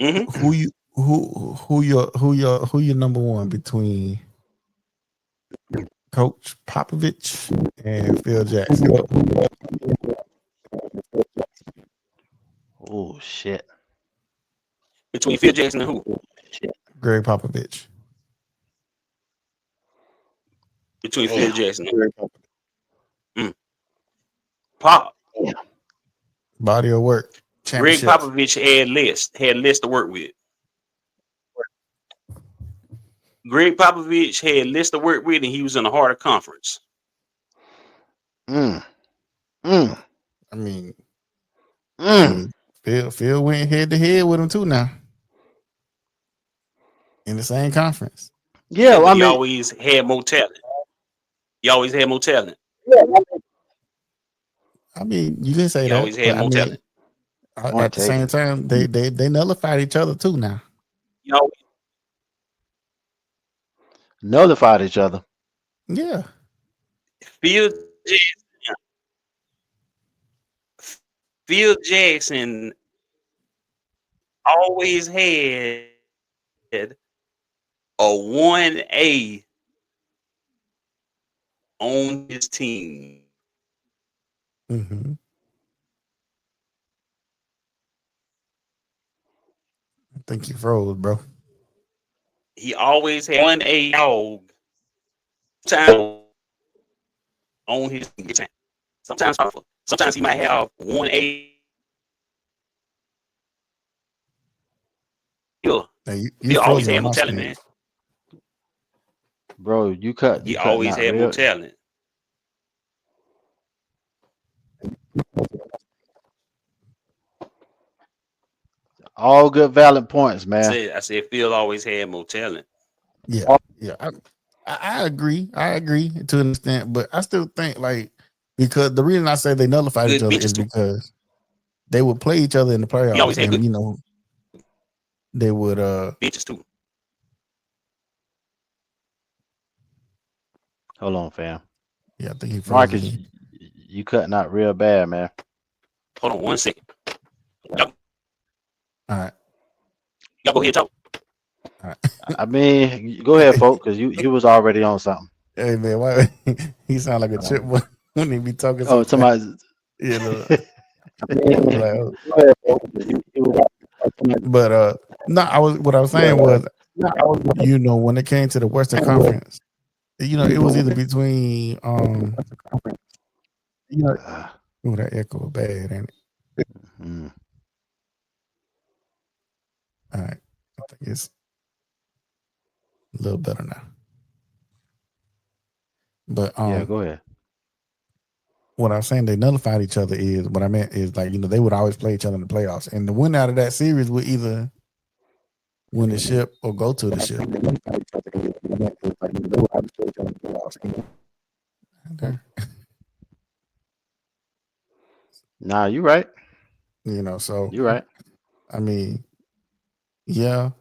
Speaker 4: Mhm.
Speaker 2: Who your number one between Coach Popovich and Phil Jackson?
Speaker 3: Oh shit.
Speaker 4: Between Phil Jackson and who?
Speaker 2: Greg Popovich.
Speaker 4: Between
Speaker 3: Damn.
Speaker 4: Phil Jackson and Pop.
Speaker 2: Body of work.
Speaker 4: Greg
Speaker 2: Championship.
Speaker 4: Popovich had less to work with. Greg Popovich had less to work with, and he was in a harder conference.
Speaker 3: Mm.
Speaker 2: I mean, Phil went head to head with him too now. In the same conference.
Speaker 3: Yeah, well,
Speaker 4: but
Speaker 3: I
Speaker 4: he
Speaker 3: mean,
Speaker 4: always had more talent. He always had more talent.
Speaker 2: I mean, you can say
Speaker 4: He
Speaker 2: that,
Speaker 4: always had
Speaker 2: but I
Speaker 4: more
Speaker 2: mean,
Speaker 4: talent.
Speaker 2: at the same time, they nullified each other too now.
Speaker 4: You know,
Speaker 3: nullified each other.
Speaker 2: Yeah.
Speaker 4: Phil Jackson, Phil Jackson always had a 1A on his team.
Speaker 2: Mm-hmm. I think you froze, bro.
Speaker 4: He always had 1A dog time on his team. Sometimes he might have 1A. Phil,
Speaker 2: You
Speaker 4: Phil always
Speaker 2: frozen
Speaker 4: had
Speaker 2: on
Speaker 4: more
Speaker 2: my
Speaker 4: talent,
Speaker 2: screen.
Speaker 4: man.
Speaker 3: Bro,
Speaker 4: He
Speaker 3: you cutting
Speaker 4: always
Speaker 3: out
Speaker 4: had more
Speaker 3: real.
Speaker 4: talent.
Speaker 3: All good valid points, man.
Speaker 4: I said Phil always had more talent.
Speaker 2: Yeah, yeah. I agree. I agree to an extent, but I still think like because the reason I say they nullified each
Speaker 4: Good
Speaker 2: other
Speaker 4: benches
Speaker 2: is
Speaker 4: too.
Speaker 2: because they would play each other in the
Speaker 4: He always
Speaker 2: playoffs,
Speaker 4: had
Speaker 2: and
Speaker 4: good
Speaker 2: they would
Speaker 4: benches too.
Speaker 3: Hold on, fam.
Speaker 2: yeah, I think he froze
Speaker 3: Marcus,
Speaker 2: again.
Speaker 3: you cutting out real bad, man.
Speaker 4: Hold on 1 second. Y'all,
Speaker 2: All right,
Speaker 4: y'all go ahead and talk.
Speaker 2: all right.
Speaker 3: I mean, go ahead, folks, because you was already on something.
Speaker 2: Hey man, why he sound like a chipmunk when he be talking so
Speaker 3: Oh,
Speaker 2: fast?
Speaker 3: somebody.
Speaker 2: You know,
Speaker 3: Go
Speaker 2: like, oh.
Speaker 3: ahead, folks, 'cause you was
Speaker 2: But no, what I was saying was, when it came to the Western Conference, it was either between
Speaker 3: uh,
Speaker 2: oh, that echo bad, ain't it?
Speaker 3: mm,
Speaker 2: All right, I think it's a little better now. But
Speaker 3: yeah, go ahead.
Speaker 2: what I was saying, they nullified each other is what I meant is like they would always play each other in the playoffs, and the winner out of that series would either win the ship or go to the ship. There.
Speaker 3: Nah, you right.
Speaker 2: So
Speaker 3: You right.
Speaker 2: I mean, yeah,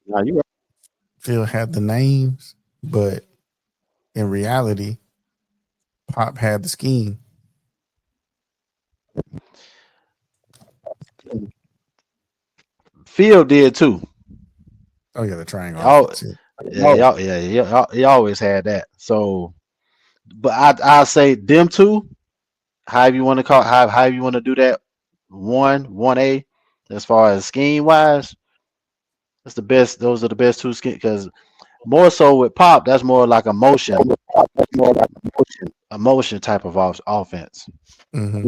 Speaker 3: Nah, you right.
Speaker 2: Phil had the names, but in reality, Pop had the scheme.
Speaker 3: Phil did too.
Speaker 2: Oh yeah, the triangle
Speaker 3: Y'all,
Speaker 2: offense. Yeah.
Speaker 3: he always had that. So, but I say them two. However you want to call, however you want to do that. 1A, as far as scheme wise, that's the best. Those are the best two scheme because more so with Pop, that's more like emotion type of offense.
Speaker 2: Mm-hmm.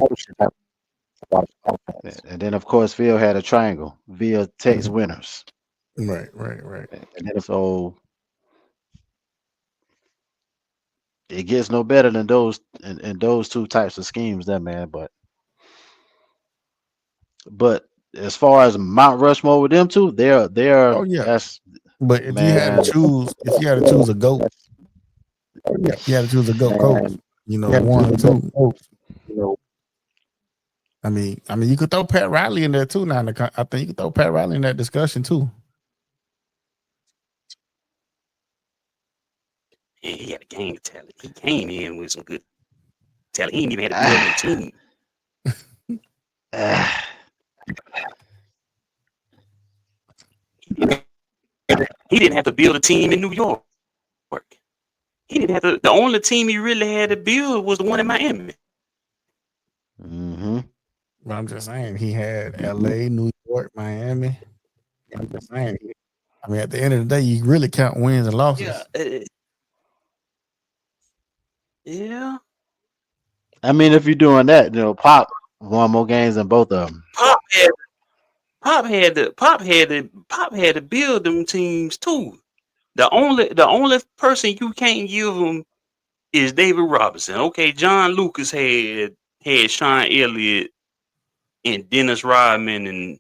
Speaker 3: And then of course Phil had a triangle via text winners.
Speaker 2: Right.
Speaker 3: So it gets no better than those in those two types of schemes, that man. But as far as Mount Rushmore with them two, they're
Speaker 2: Oh yeah,
Speaker 3: that's
Speaker 2: but if you had to
Speaker 3: man.
Speaker 2: choose a goat, you had to choose a goat coach. 1 or 2. I mean, you could throw Pat Riley in there too. Now, I think you could throw Pat Riley in that discussion too.
Speaker 4: And he had a gang of talent. He came in with some good talent. He didn't even have to build no team. He didn't have to build a team in New York. He didn't have to. The only team he really had to build was the one in Miami.
Speaker 3: Mm-hmm.
Speaker 2: But I'm just saying he had L.A., New York, Miami. I'm just saying. I mean, at the end of the day, you really count wins and losses.
Speaker 4: Yeah. Yeah.
Speaker 3: I mean, if you're doing that, Pop won more games than both of them.
Speaker 4: Pop had to build them teams too. The only person you can't give them is David Robinson. Okay, John Lucas had Sean Elliott and Dennis Rodman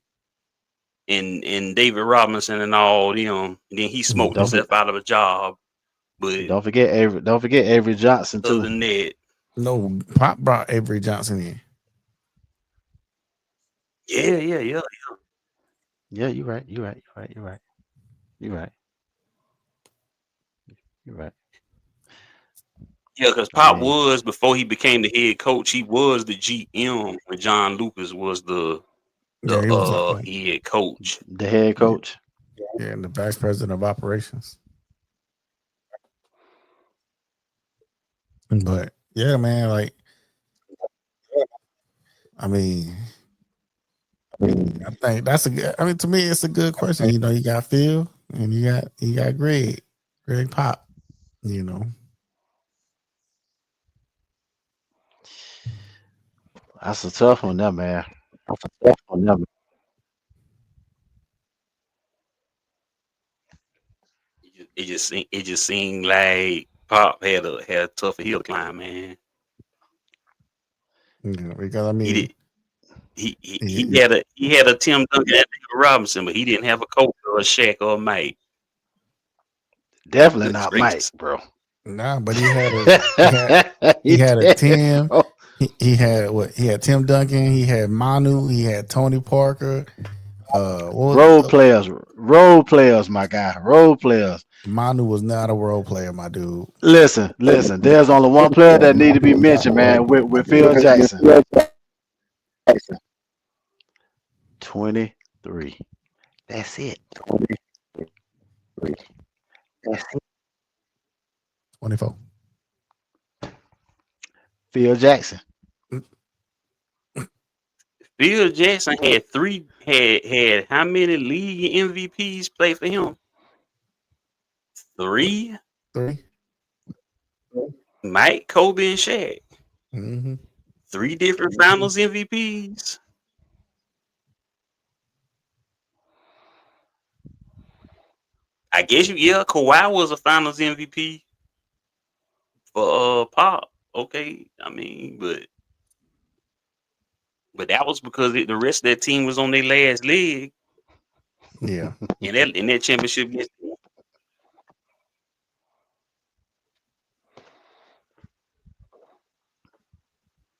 Speaker 4: and David Robinson and all them. And then he
Speaker 2: Mhm.
Speaker 4: smoked himself out of a job. But
Speaker 3: Don't forget Avery Johnson
Speaker 4: other
Speaker 3: too.
Speaker 4: than that,
Speaker 2: No, Pop brought Avery Johnson in.
Speaker 4: yeah.
Speaker 3: Yeah, you're right. You're right. You're right.
Speaker 4: Yeah, because
Speaker 3: I
Speaker 4: Pop
Speaker 3: mean,
Speaker 4: was before he became the head coach. He was the GM when John Lucas was the
Speaker 2: Yeah, he was
Speaker 4: head coach.
Speaker 3: the head coach.
Speaker 2: yeah, and the vice president of operations. But yeah, man, like I mean, I think that's a good. I mean, to me, it's a good question. You know, you got Phil and you got Greg Pop. You know,
Speaker 3: That's a tough one, there, man.
Speaker 4: It just seemed like Pop had a tougher hill to climb, man.
Speaker 2: because I
Speaker 4: He
Speaker 2: mean,
Speaker 4: did he had a Tim Duncan and David Robinson, but he didn't have a coach or a Shaq or a Mike.
Speaker 3: Definitely
Speaker 4: Goodness
Speaker 3: not Mike,
Speaker 4: gracious.
Speaker 3: bro.
Speaker 2: nah, but he had a
Speaker 3: Did,
Speaker 2: Tim.
Speaker 3: bro.
Speaker 2: He had what? He had Tim Duncan. He had Manu. He had Tony Parker. What was
Speaker 3: Role players, my guy. Role players.
Speaker 2: Manu was not a role player, my dude.
Speaker 3: Listen. There's only one player that need to be mentioned, man. With Phil Jackson. 23. That's it.
Speaker 2: 24.
Speaker 3: Phil Jackson.
Speaker 4: Phil Jackson had how many league MVPs play for him? 3.
Speaker 2: 3.
Speaker 4: Mike, Kobe, and Shaq.
Speaker 2: Mm-hmm.
Speaker 4: 3 different Finals MVPs. I guess Kawhi was a Finals MVP for Pop. Okay, I mean, but that was because the rest of that team was on their last leg
Speaker 2: Yeah.
Speaker 4: in that championship.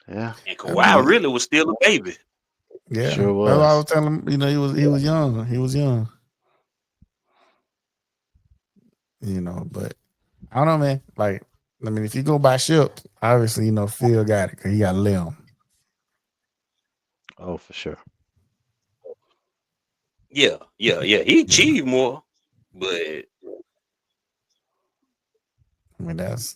Speaker 3: Yeah,
Speaker 4: And
Speaker 2: I
Speaker 4: Kawhi
Speaker 2: mean,
Speaker 4: really was still a baby.
Speaker 2: yeah.
Speaker 3: sure
Speaker 2: That's why I
Speaker 3: was.
Speaker 2: was telling him, you know, he was young. He was young. You know, but I don't know, man. Like, I mean, if you go by ship, obviously, you know, Phil got it because he got Lim.
Speaker 3: Oh, for sure.
Speaker 4: Yeah. He achieved more, but
Speaker 2: I mean, that's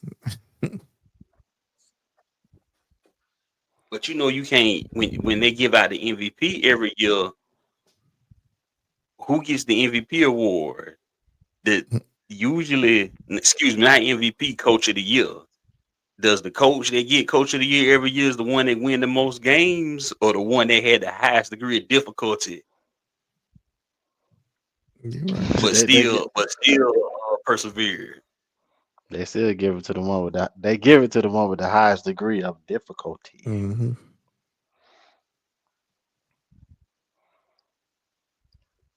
Speaker 4: you know you can't when they give out the MVP every year. Who gets the MVP award? The usually, excuse me, not MVP, Coach of the Year. Does the coach that get Coach of the Year every year is the one that win the most games, or the one that had the highest degree of difficulty,
Speaker 2: you're right.
Speaker 4: but still persevered?
Speaker 3: They still give it to the one with that. They give it to the one with the highest degree of difficulty.
Speaker 2: Mm-hmm.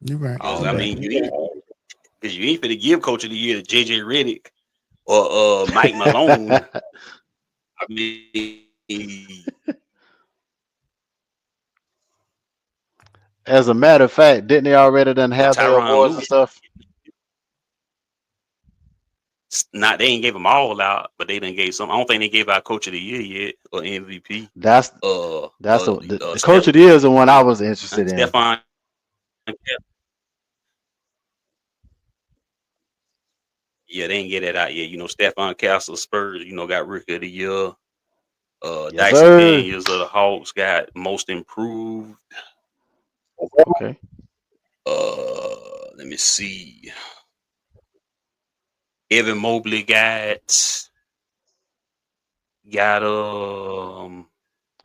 Speaker 2: You're right.
Speaker 4: Because
Speaker 3: All
Speaker 2: You're
Speaker 4: I
Speaker 2: right.
Speaker 3: day.
Speaker 4: mean, because you ain't finna give Coach of the Year to JJ Redick or Mike Malone. I mean,
Speaker 3: As a matter of fact, didn't they already done
Speaker 4: or
Speaker 3: have their
Speaker 4: Tyronn
Speaker 3: awards and
Speaker 4: Lue.
Speaker 3: stuff?
Speaker 4: Not they ain't gave them all out, but they done gave some. I don't think they gave out Coach of the Year yet or MVP.
Speaker 3: That's the coach of the year is the one I was interested in.
Speaker 4: Stephon. Yeah, they ain't get that out yet. You know, Stephon Castle Spurs, you know, got Rookie of the Year.
Speaker 3: Yes,
Speaker 4: Dyson
Speaker 3: sir.
Speaker 4: Daniels of the Hawks got Most Improved.
Speaker 3: Okay.
Speaker 4: Let me see. Evan Mobley got
Speaker 3: He got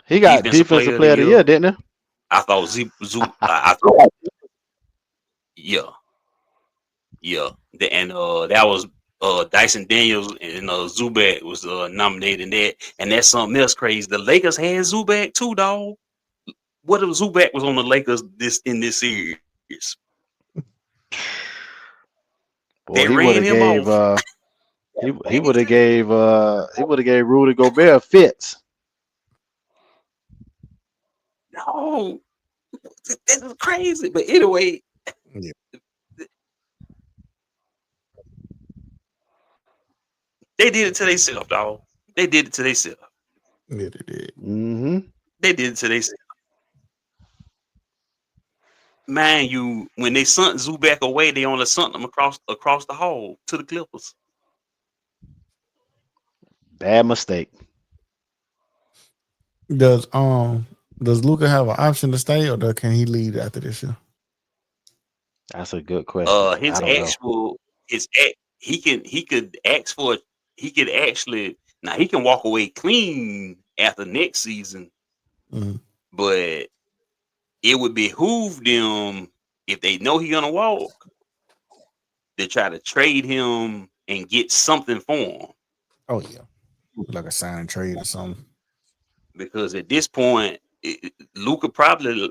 Speaker 4: Defensive
Speaker 3: defensive
Speaker 4: Player of the
Speaker 3: player of the
Speaker 4: Year.
Speaker 3: year, didn't he?
Speaker 4: I thought I thought yeah. And that was Dyson Daniels and Zubac was nominated in that, and that's something else crazy. The Lakers had Zubac too, dog. What if Zubac was on the Lakers in this series?
Speaker 3: Boy,
Speaker 4: They
Speaker 3: he would
Speaker 4: ran
Speaker 3: have
Speaker 4: him
Speaker 3: gave
Speaker 4: off.
Speaker 3: he would have gave Rudy Gobert fits.
Speaker 4: No, this is crazy. But anyway,
Speaker 2: Yeah.
Speaker 4: They did it to themselves, dog. They did it to themselves.
Speaker 2: Yeah, they did.
Speaker 3: Mm-hmm.
Speaker 4: They did it to themselves. Man, you when they sent Zubac away, they only sent them across the hall to the Clippers.
Speaker 3: Bad mistake.
Speaker 2: Does does Luca have an option to stay, or can he leave after this year?
Speaker 3: That's a good question. I
Speaker 4: His
Speaker 3: don't know.
Speaker 4: actual he could ask for he could actually now he can walk away clean after next season,
Speaker 2: Mhm.
Speaker 4: but it would behoove them if they know he's gonna walk to try to trade him and get something for him.
Speaker 2: Oh yeah, like a sign and trade or something.
Speaker 4: Because at this point, Luca probably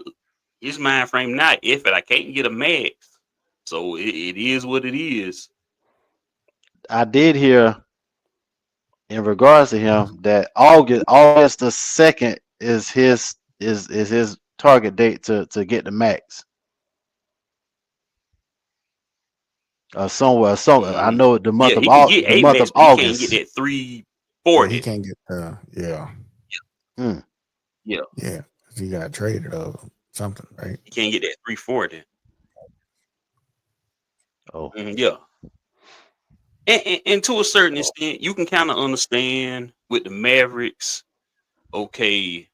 Speaker 4: his mind frame not if it I can't get a max, so it is what it is.
Speaker 3: I did hear in regards to him that August the 2nd is his target date to get the max. Somewhere, I
Speaker 4: Mm,
Speaker 3: know
Speaker 4: yeah, he can get
Speaker 3: The
Speaker 4: a
Speaker 3: month of
Speaker 4: max, but he can't get
Speaker 3: August.
Speaker 4: that
Speaker 2: Yeah, he
Speaker 4: 340.
Speaker 2: can't get yeah,
Speaker 3: Mm.
Speaker 4: Yeah,
Speaker 2: yeah. He got traded or something, right?
Speaker 4: he can't get that 340.
Speaker 3: Oh,
Speaker 4: Yeah, and to a certain extent, you can kind of understand with the Mavericks. Okay,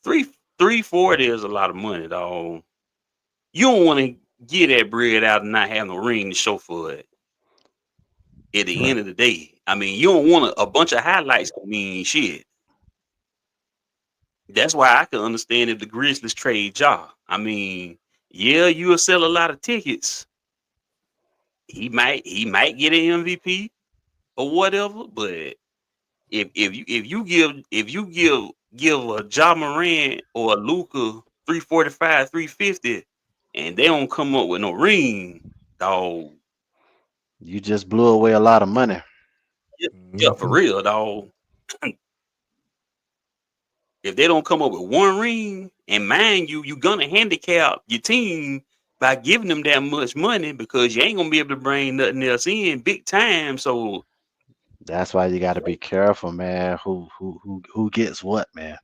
Speaker 4: three 340 is a lot of money, dog. You don't want to get that bread out and not have no ring to show for it. At the
Speaker 2: Right.
Speaker 4: end of the day, I mean, you don't want a bunch of highlights to mean shit. That's why I can understand if the Grizzlies trade Ja. I mean, yeah, you'll sell a lot of tickets. He might get an MVP or whatever, but if you give a Ja Morant or a Luca 345, 350, and they don't come up with no ring, dog.
Speaker 3: you just blew away a lot of money.
Speaker 4: Yeah, for
Speaker 2: Mhm.
Speaker 4: real, dog. If they don't come up with one ring, and mind you, you're gonna handicap your team by giving them that much money because you ain't gonna be able to bring nothing else in big time. So
Speaker 3: That's why you got to be careful, man. Who gets what, man?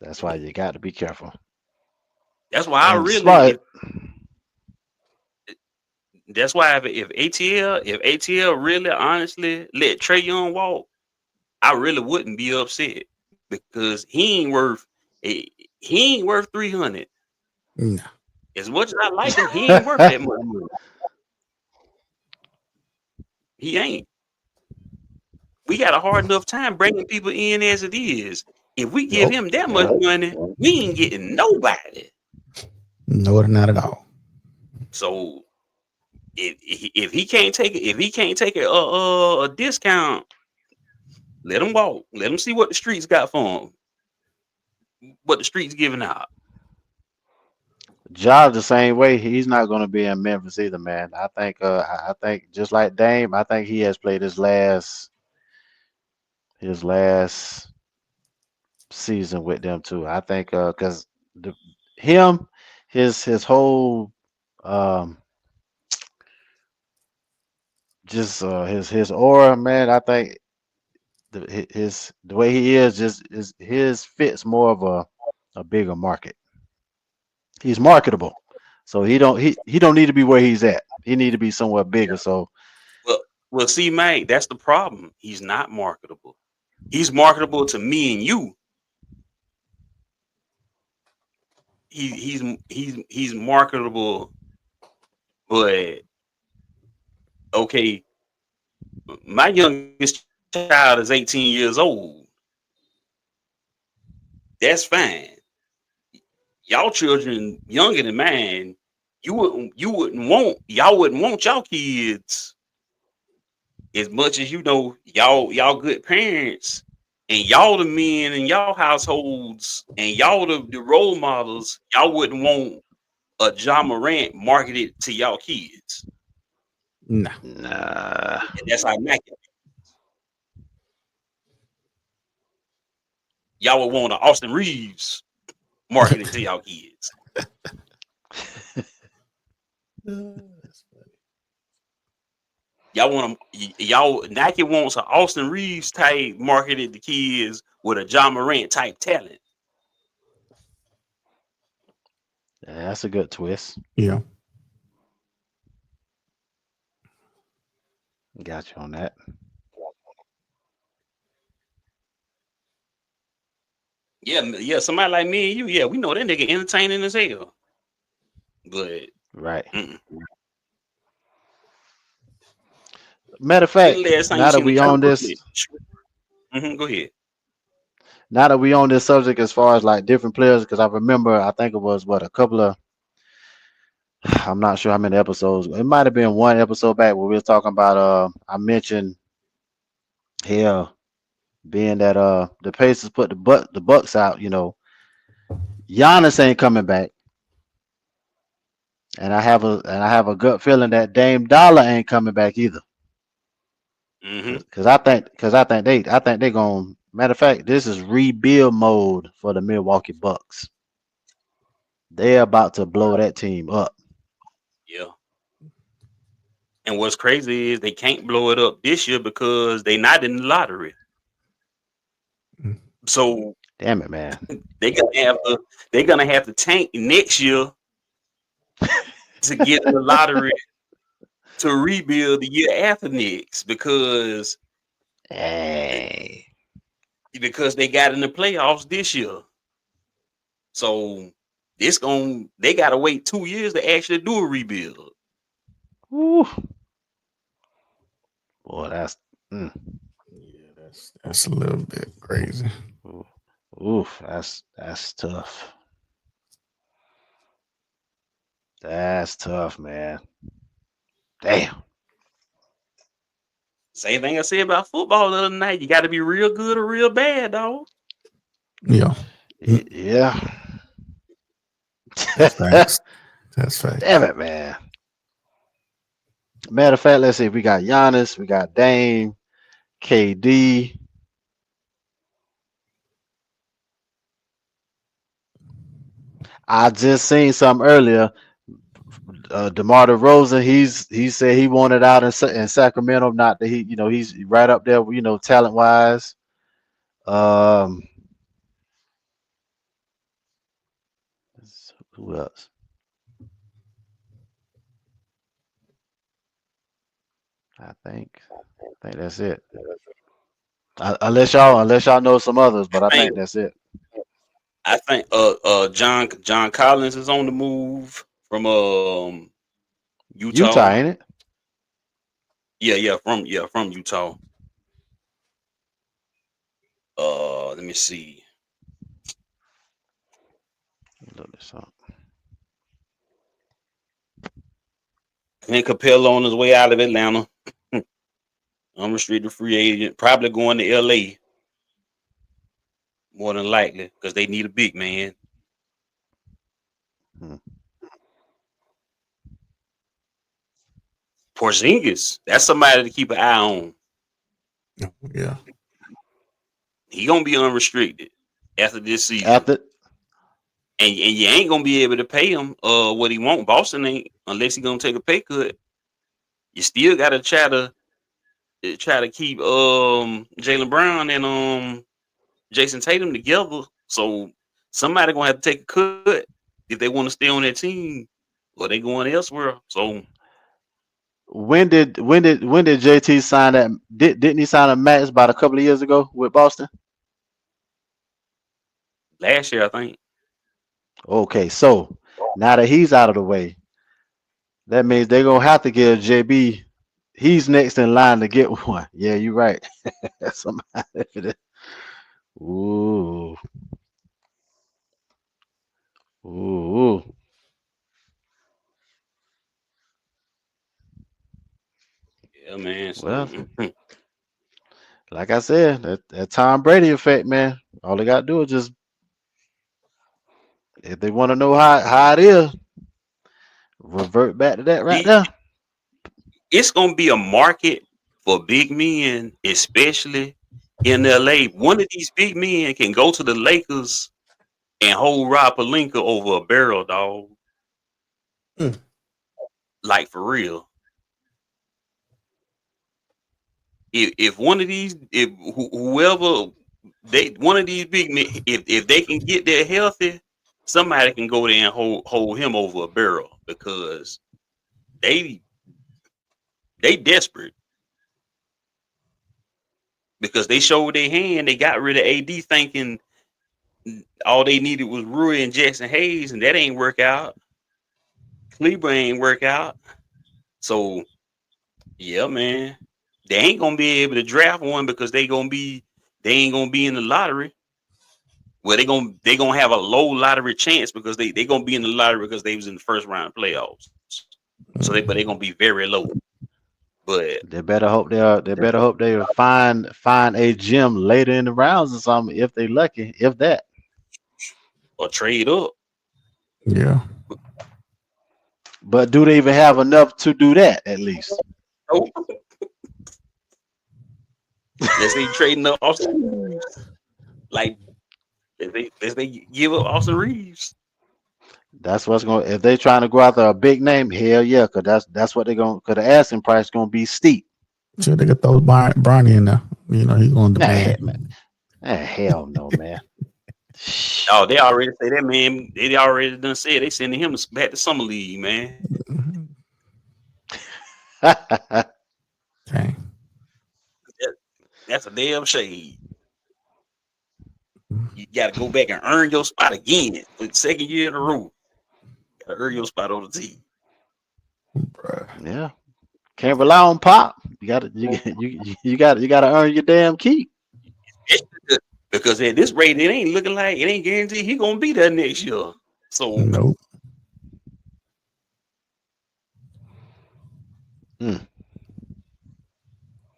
Speaker 3: That's why you got to be careful.
Speaker 4: that's why I
Speaker 3: And
Speaker 4: really
Speaker 3: smart.
Speaker 4: if ATL really honestly let Trey Young walk, I really wouldn't be upset because he ain't worth 300.
Speaker 2: Nah.
Speaker 4: As much as I like him, he ain't worth that much money. He ain't. We got a hard enough time bringing people in as it is. If we give
Speaker 2: Nope.
Speaker 4: him that much money, we ain't getting nobody.
Speaker 2: No, not at all.
Speaker 4: So if he can't take a discount, let him walk. Let him see what the streets got for him. What the streets giving out.
Speaker 3: Job the same way. He's not going to be in Memphis either, man. I think just like Dame, I think he has played his last season with them too. I think because the him his whole um just his aura, man. I think the way he is just is his fits more of a bigger market. He's marketable, so he don't need to be where he's at. He need to be somewhere bigger. So
Speaker 4: Well, well, see, Mike, that's the problem. He's not marketable. He's marketable to me and you. He's marketable, but okay, my youngest child is 18 years old. That's fine. Y'all children younger than mine, y'all wouldn't want y'all kids as much as y'all good parents and y'all the men in y'all households and y'all the role models, y'all wouldn't want a John Morant marketed to y'all kids.
Speaker 2: Nah.
Speaker 3: nah.
Speaker 4: And that's how Mac is. Y'all would want an Austin Reeves marketed to y'all kids. y'all Nike wants an Austin Reeves type marketed the kids with a John Morant type talent.
Speaker 3: Yeah, that's a good twist.
Speaker 2: Yeah.
Speaker 3: Got you on that.
Speaker 4: Yeah, somebody like me and you, yeah, we know that nigga entertaining as hell. But
Speaker 3: Right.
Speaker 4: mm-mm.
Speaker 3: Matter of
Speaker 4: When
Speaker 3: fact,
Speaker 4: the last time you
Speaker 3: now that
Speaker 4: seen a
Speaker 3: we on
Speaker 4: triple
Speaker 3: this,
Speaker 4: clutch? Go ahead.
Speaker 3: now that we on this subject as far as like different players, because I remember I think it was what a couple of I'm not sure how many episodes. It might have been one episode back where we were talking about I mentioned here being that the Pacers put the Bucks out, Giannis ain't coming back. And I have a gut feeling that Dame Dollar ain't coming back either.
Speaker 4: Mm-hmm.
Speaker 3: Cause I think they going. Matter of fact, this is rebuild mode for the Milwaukee Bucks. They're about to blow that team up.
Speaker 4: Yeah. And what's crazy is they can't blow it up this year because they not in the lottery.
Speaker 2: Mm.
Speaker 4: So
Speaker 3: Damn it, man.
Speaker 4: they're gonna have to tank next year to get in the lottery to rebuild the year after next because
Speaker 3: Hey.
Speaker 4: they got in the playoffs this year. So they gotta wait 2 years to actually do a rebuild.
Speaker 3: Woo. Boy, that's
Speaker 2: Yeah, that's a little bit crazy.
Speaker 3: ooh, oof, that's tough. That's tough, man. Damn.
Speaker 4: Same thing I said about football the other night. You gotta be real good or real bad, dog.
Speaker 2: Yeah.
Speaker 3: Yeah.
Speaker 2: That's facts. That's
Speaker 3: Damn
Speaker 2: facts.
Speaker 3: it, man. Matter of fact, let's see. We got Giannis, we got Dame, KD. I just seen something earlier. DeMar DeRozan, he said he wanted out in Sacramento. Not that he's right up there, talent wise. Um, who else? I think that's it. Unless y'all know some others, but I
Speaker 4: I
Speaker 3: think
Speaker 4: think
Speaker 3: that's it.
Speaker 4: I think John Collins is on the move from
Speaker 3: Utah,
Speaker 4: Utah.
Speaker 3: ain't it?
Speaker 4: From Utah. Let me see.
Speaker 3: Look this up.
Speaker 4: Clint Capella on his way out of Atlanta. Unrestricted free agent, probably going to LA more than likely because they need a big man.
Speaker 3: Hmm.
Speaker 4: Porzingis, that's somebody to keep an eye on.
Speaker 2: Yeah.
Speaker 4: He gonna be unrestricted after this season,
Speaker 3: After
Speaker 4: and you ain't gonna be able to pay him what he want. Boston ain't unless he gonna take a pay cut. You still gotta try to keep Jaylen Brown and Jason Tatum together. So somebody gonna have to take a cut if they want to stay on that team, or they going elsewhere. So
Speaker 3: when did JT sign that? Didn't he sign a max about a couple of years ago with Boston?
Speaker 4: last year, I think.
Speaker 3: Okay, so now that he's out of the way, that means they're gonna have to give JB. He's next in line to get one. Yeah, you're right. Somebody. Ooh, ooh.
Speaker 4: Yeah, man. So
Speaker 3: Well, like I said, that Tom Brady effect, man. All they gotta do is just if they want to know how it is, revert back to that right
Speaker 4: he,
Speaker 3: there.
Speaker 4: it's gonna be a market for big men, especially in LA. One of these big men can go to the Lakers and hold Rob Pelinka over a barrel, dog.
Speaker 2: Mm.
Speaker 4: Like for real. if one of these, if whoever one of these big men, if they can get there healthy, somebody can go there and hold him over a barrel because they desperate because they showed their hand. They got rid of AD thinking all they needed was Rui and Jackson Hayes, and that ain't work out. Kleber ain't work out. So yeah, man, they ain't gonna be able to draft one because they ain't gonna be in the lottery. Well, they gonna have a low lottery chance because they gonna be in the lottery because they was in the first round playoffs. So they gonna be very low. But
Speaker 3: They better hope they'll find a gem later in the rounds or something if they lucky, if that.
Speaker 4: or trade up.
Speaker 2: Yeah.
Speaker 3: But do they even have enough to do that at least?
Speaker 4: Oh. Let's say trading up Austin Reeves. Like let's they give up Austin Reeves.
Speaker 3: That's what's going. If they trying to go after a big name, hell yeah, cause that's what they're going. Cause the asking price is going to be steep.
Speaker 2: Sure, they could throw Bronny in there. You know, he's going to demand.
Speaker 3: Hell no, man.
Speaker 4: Oh, they already say that, man. They already done said they sending him back to summer league, man.
Speaker 2: Okay.
Speaker 4: That's a damn shade. You got to go back and earn your spot again for the second year in a row. Got to earn your spot on the team.
Speaker 2: Bruh.
Speaker 3: Yeah, can't rely on Pop. You got to earn your damn keep.
Speaker 4: Because at this rate, it ain't looking like it ain't guaranteed he gonna be there next year. So
Speaker 2: Nope.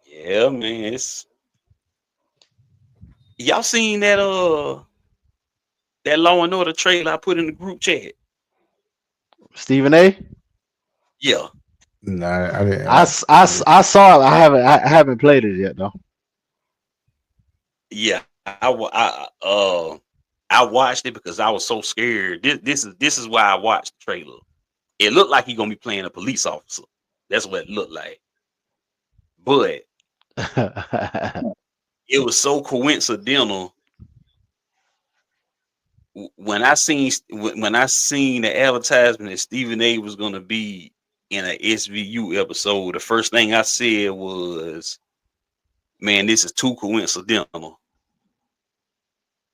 Speaker 4: Yeah, man. Y'all seen that that Law and Order trailer I put in the group chat?
Speaker 3: Stephen A.
Speaker 4: Yeah.
Speaker 2: Nah, I didn't.
Speaker 3: I saw it. I haven't played it yet though.
Speaker 4: Yeah. I watched it because I was so scared. This is why I watched the trailer. It looked like he's gonna be playing a police officer. That's what it looked like. But it was so coincidental. When I seen the advertisement that Stephen A was gonna be in an SVU episode, the first thing I said was, "Man, this is too coincidental."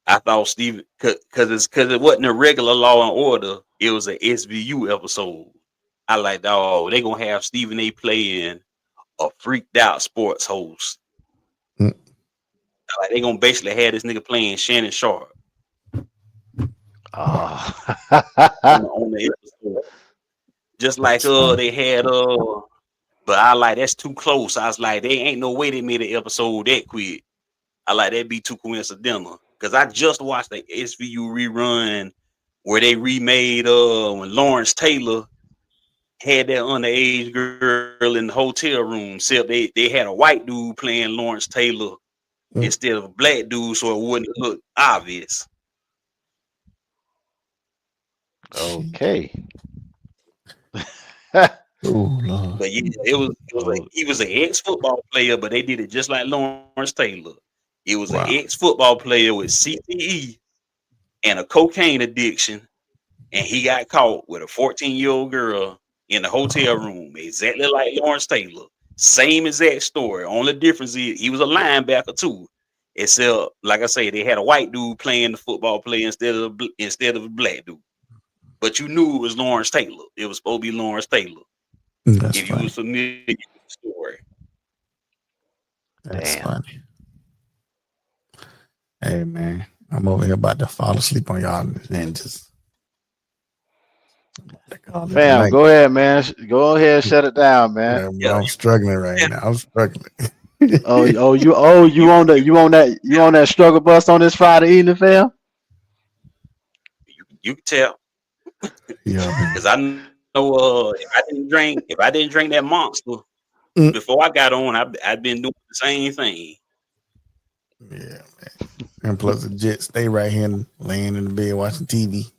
Speaker 4: I thought Stephen, because it wasn't a regular Law and Order, it was an SVU episode. I like, oh, they gonna have Stephen A playing a freaked out sports host. Like they gonna basically have this nigga playing Shannon Sharp. On the episode. Just like they had but I like that's too close. I was like, they ain't no way they made an episode that quick. I like that'd be too coincidental. Cause I just watched the SVU rerun where they remade when Lawrence Taylor had that underage girl in the hotel room. Except they had a white dude playing Lawrence Taylor instead of a black dude, so it wouldn't look obvious.
Speaker 3: Okay.
Speaker 4: But yeah, he was an ex-football player, but they did it just like Lawrence Taylor. It was an ex-football player with CTE and a cocaine addiction, and he got caught with a 14-year-old girl in the hotel room, exactly like Lawrence Taylor. Same exact story. Only difference is he was a linebacker too. Except, like I say, they had a white dude playing the football player instead of a black dude. But you knew it was Lawrence Taylor. It was supposed to be Lawrence Taylor.
Speaker 2: That's
Speaker 4: if
Speaker 2: funny.
Speaker 4: you was familiar with the story.
Speaker 2: That's funny. Hey man, I'm over here about to fall asleep on y'all and just
Speaker 3: fam, go ahead, man. Go ahead, shut it down, man.
Speaker 2: Yeah, I'm struggling right now. I'm struggling.
Speaker 3: you on that struggle bus on this Friday evening, fam?
Speaker 4: You can tell.
Speaker 2: Yeah,
Speaker 4: because I know if I didn't drink that Monster before I got on, I've been doing the same thing.
Speaker 2: Yeah, man. And plus the Jets stay right here laying in the bed watching TV.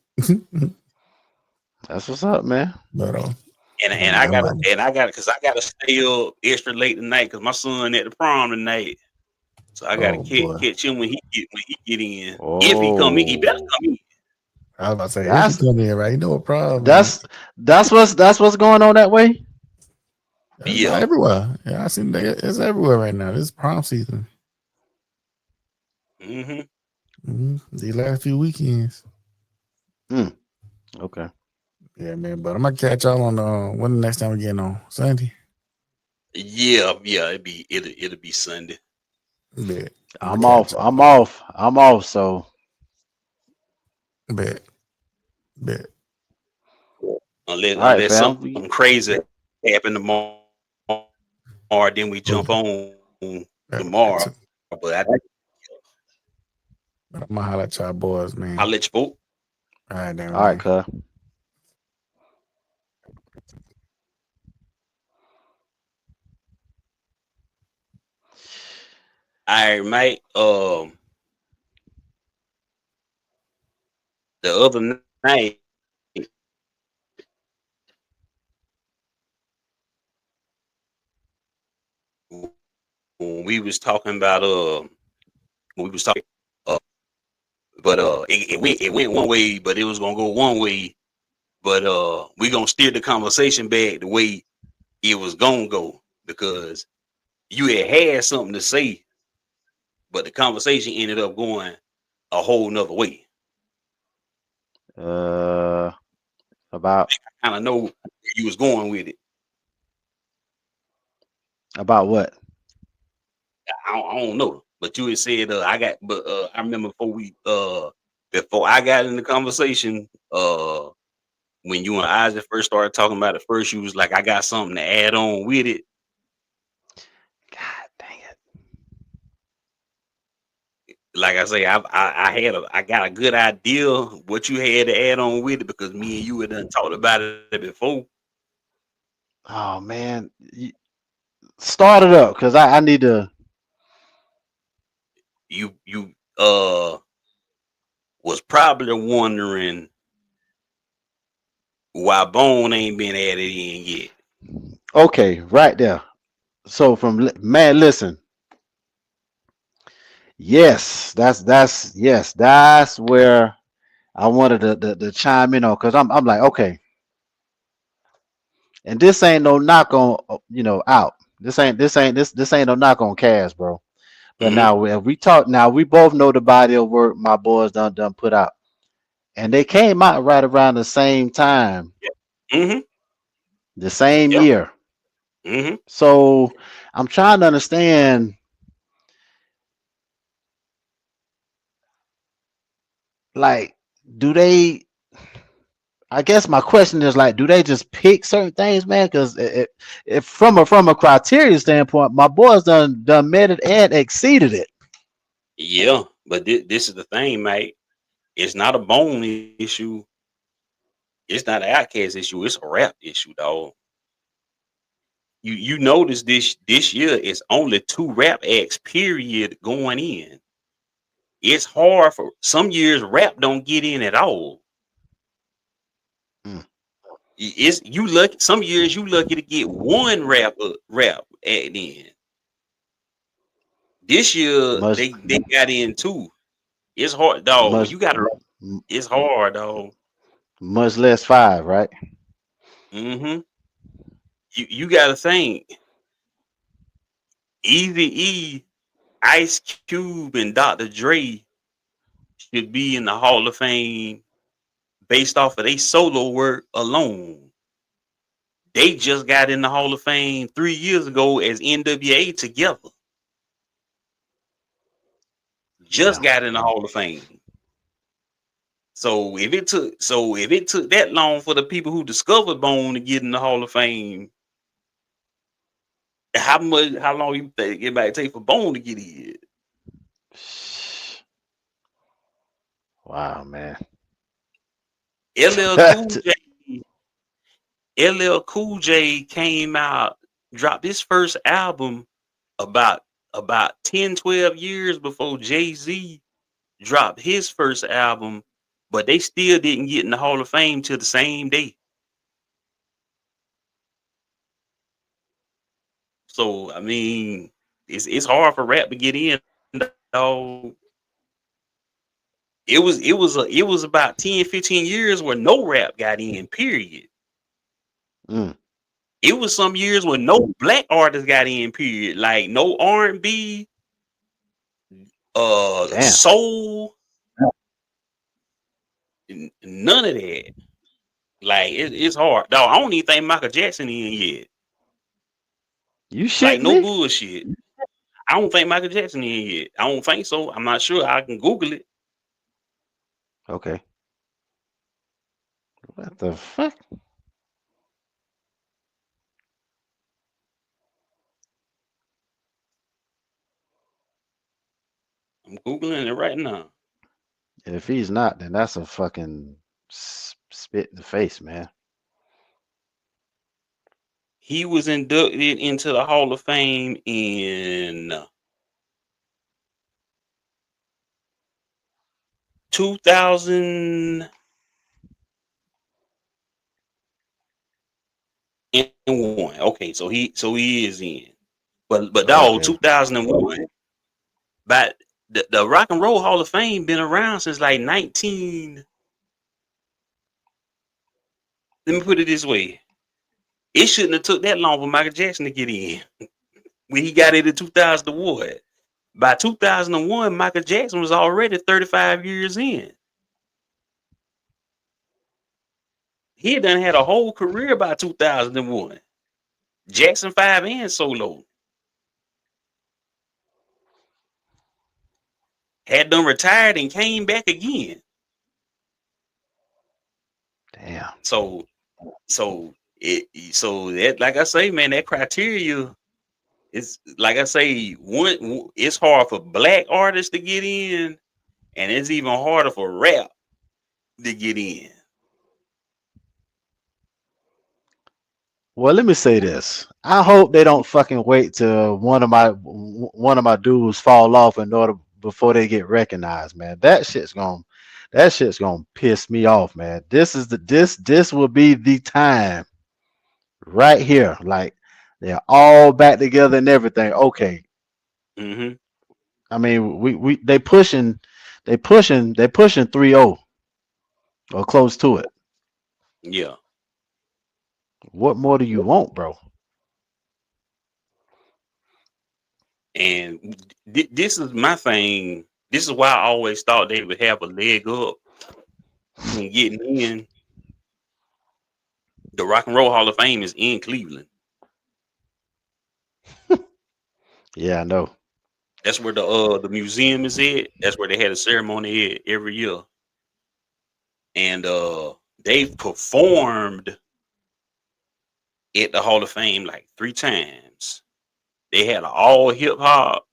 Speaker 3: That's what's up, man.
Speaker 2: But
Speaker 4: And I got because I gotta stay up extra late tonight because my son at the prom tonight. So I gotta
Speaker 2: Oh boy,
Speaker 4: catch him when he get in. If he come in, he better
Speaker 3: Oh,
Speaker 4: come in.
Speaker 2: I was about to say if you
Speaker 3: that's
Speaker 2: come in, right, you know what problem is.
Speaker 3: that's that's what's going on that way.
Speaker 2: It's
Speaker 4: Yeah.
Speaker 2: everywhere. Yeah, I seen that. It's everywhere right now. This is prom season.
Speaker 4: Mm-hmm.
Speaker 2: These last few weekends.
Speaker 3: Mm, okay.
Speaker 2: Yeah, man. But I'm gonna catch y'all on when the next time we get on Sunday.
Speaker 4: Yeah, it'll be Sunday.
Speaker 2: Bet. I'm gonna
Speaker 3: I'm
Speaker 2: catch
Speaker 3: off.
Speaker 2: y'all.
Speaker 3: I'm off. I'm off. So
Speaker 2: Bet. Bet.
Speaker 4: Unless
Speaker 3: all right,
Speaker 4: something
Speaker 3: fam.
Speaker 4: crazy happen tomorrow, then we jump
Speaker 2: Cool.
Speaker 4: on
Speaker 2: Bet.
Speaker 4: tomorrow. But
Speaker 2: I'm gonna holler at y'all boys,
Speaker 4: I'll
Speaker 2: man.
Speaker 4: let you vote.
Speaker 2: All right, then,
Speaker 3: All right,
Speaker 2: man.
Speaker 3: cuz.
Speaker 4: All right, mate. The other night when we was talking about when we was talking uh but it went one way, but it was gonna go one way. But we gonna steer the conversation back the way it was gonna go because you had something to say, but the conversation ended up going a whole nother way.
Speaker 3: Uh, about
Speaker 4: Kind of know where you was going with it.
Speaker 3: about what?
Speaker 4: I don't know, but you had said I got, but I remember before I got in the conversation, when you and Isaac first started talking about it, first you was like, I got something to add on with it.
Speaker 3: God dang it.
Speaker 4: Like I say, I got a good idea what you had to add on with it because me and you had done talked about it before.
Speaker 3: Oh man, start it up because I need to.
Speaker 4: You was probably wondering why Bone ain't been added in yet.
Speaker 3: Okay, right there. So man, listen. Yes, that's where I wanted to chime in on because I'm like okay, and this ain't no knock on out. This ain't no knock on Cass, bro. But
Speaker 4: Mm-hmm.
Speaker 3: now if we talk now, we both know the body of work my boys done put out, and they came out right around the same time,
Speaker 4: Mm-hmm.
Speaker 3: the same
Speaker 4: Yeah.
Speaker 3: year.
Speaker 4: Mm-hmm.
Speaker 3: So I'm trying to understand, like, do they? I guess my question is like, do they just pick certain things, man? Because if from a criteria standpoint, my boys done met it and exceeded it.
Speaker 4: Yeah. But this is the thing, mate. It's not a Bone issue. It's not an Outcast issue. It's a rap issue, dog. You notice this year it's only two rap acts period going in. It's hard for some years rap don't get in at all.
Speaker 3: Mm.
Speaker 4: It's you lucky some years you lucky to get one rap act in. This year
Speaker 3: Much
Speaker 4: they got in two. It's hard, dog.
Speaker 3: much
Speaker 4: You gotta it's hard, dog.
Speaker 3: much less five, right?
Speaker 4: Mm-hmm. You gotta think Easy E, Ice Cube, and Dr. Dre should be in the Hall of Fame based off of their solo work alone. They just got in the Hall of Fame 3 years ago as NWA together. Just
Speaker 3: Yeah.
Speaker 4: got in the Hall of Fame. So if it took that long for the people who discovered Bone to get in the Hall of Fame, how long you think it might take for Bone to get in?
Speaker 3: Wow, man.
Speaker 4: LL Cool J LL Cool J came out, dropped his first album about 10, 12 years before Jay-Z dropped his first album, but they still didn't get in the Hall of Fame till the same day. So I mean, it's hard for rap to get in, dog. It was about 10, 15 years where no rap got in, period.
Speaker 3: Mm,
Speaker 4: It was some years where no black artists got in, period. Like no R&B,
Speaker 3: damn.
Speaker 4: soul, none of that. Like it's hard. Dog, I don't even think Michael Jackson in yet.
Speaker 3: You
Speaker 4: Like
Speaker 3: shit
Speaker 4: no
Speaker 3: me?
Speaker 4: bullshit. I don't think Michael Jackson in yet. I don't think so. I'm not sure. I can Google it.
Speaker 3: Okay. What the fuck?
Speaker 4: I'm Googling it right now.
Speaker 3: And if he's not, then that's a fucking spit in the face, man.
Speaker 4: He was inducted into the Hall of Fame in 2001. Okay, so he is in. But dog,
Speaker 3: Okay.
Speaker 4: 2001. But the Rock and Roll Hall of Fame been around since like 19. Let me put it this way: it shouldn't have took that long for Michael Jackson to get in when he got it in 2001. By 2001, Michael Jackson was already 35 years in. He had done had a whole career by 2001. Jackson 5 and solo. Had done retired and came back again.
Speaker 3: Damn.
Speaker 4: So so that, like I say, man, that criteria is, like I say, it's hard for black artists to get in, and it's even harder for rap to get in.
Speaker 3: Well, let me say this. I hope they don't fucking wait till one of my dudes fall off in order before they get recognized, man. That shit's gonna piss me off, man. This will be the time right here. Like they're all back together and everything. Okay.
Speaker 4: Mm-hmm.
Speaker 3: I mean, we they pushing 3-0 or close to it.
Speaker 4: Yeah.
Speaker 3: What more do you want, bro?
Speaker 4: And this is my thing. This is why I always thought they would have a leg up in getting in. The Rock and Roll Hall of Fame is in Cleveland.
Speaker 3: Yeah, I know.
Speaker 4: That's where the museum is at. That's where they had a ceremony at every year. And they've performed at the Hall of Fame like 3 times. They had an all hip hop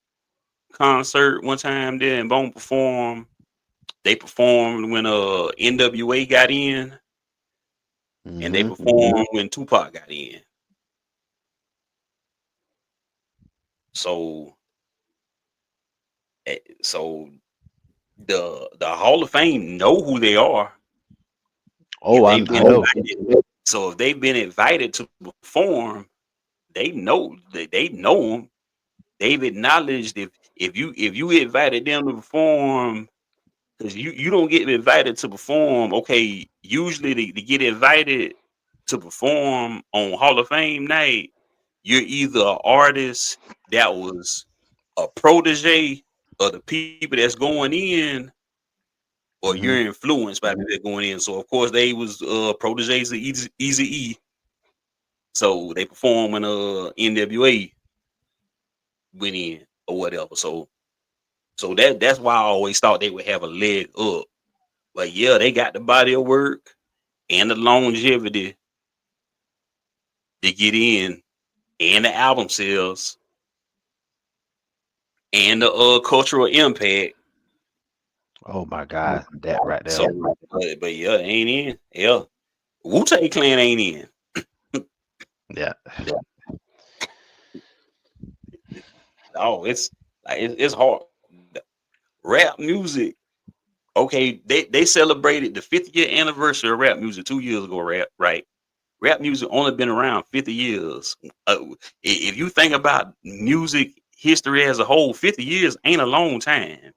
Speaker 4: concert one time there and Bone performed. They performed when NWA got in, and they
Speaker 3: Hmm.
Speaker 4: performed when Tupac got in. So so the Hall of Fame know who they are.
Speaker 3: Oh,
Speaker 4: If
Speaker 3: I
Speaker 4: they've
Speaker 3: I
Speaker 4: been
Speaker 3: know.
Speaker 4: invited, so if they've been invited to perform, they know them. They've acknowledged if you invited them to perform, because you don't get invited to perform. Okay, usually to get invited to perform on Hall of Fame night, you're either an artist that was a protege of the people that's going in, or
Speaker 3: Hmm.
Speaker 4: you're influenced by people that going in. So of course they was proteges of Easy E. So they perform when NWA went in or whatever. So that's why I always thought they would have a leg up. But yeah, they got the body of work and the longevity to get in, and the album sales, and the cultural impact.
Speaker 3: Oh my God, that right
Speaker 4: So,
Speaker 3: there.
Speaker 4: but yeah, they ain't in. Yeah, Wu-Tang Clan ain't in.
Speaker 3: Yeah.
Speaker 4: Oh, it's like it's hard. Rap music. Okay, they celebrated the 50th anniversary of rap music 2 years ago. Rap, right? Rap music only been around 50 years. If you think about music history as a whole, 50 years ain't a long time.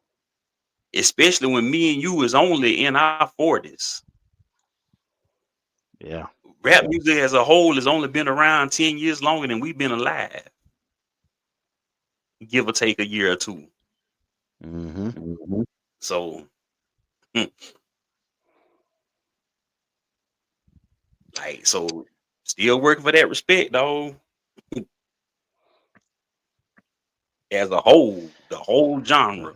Speaker 4: Especially when me and you is only in our 40s.
Speaker 3: Yeah.
Speaker 4: Rap music as a whole has only been around 10 years longer than we've been alive. Give or take a year or two.
Speaker 3: Mm-hmm.
Speaker 4: So, like, so still working for that respect, though. As a whole, the whole genre.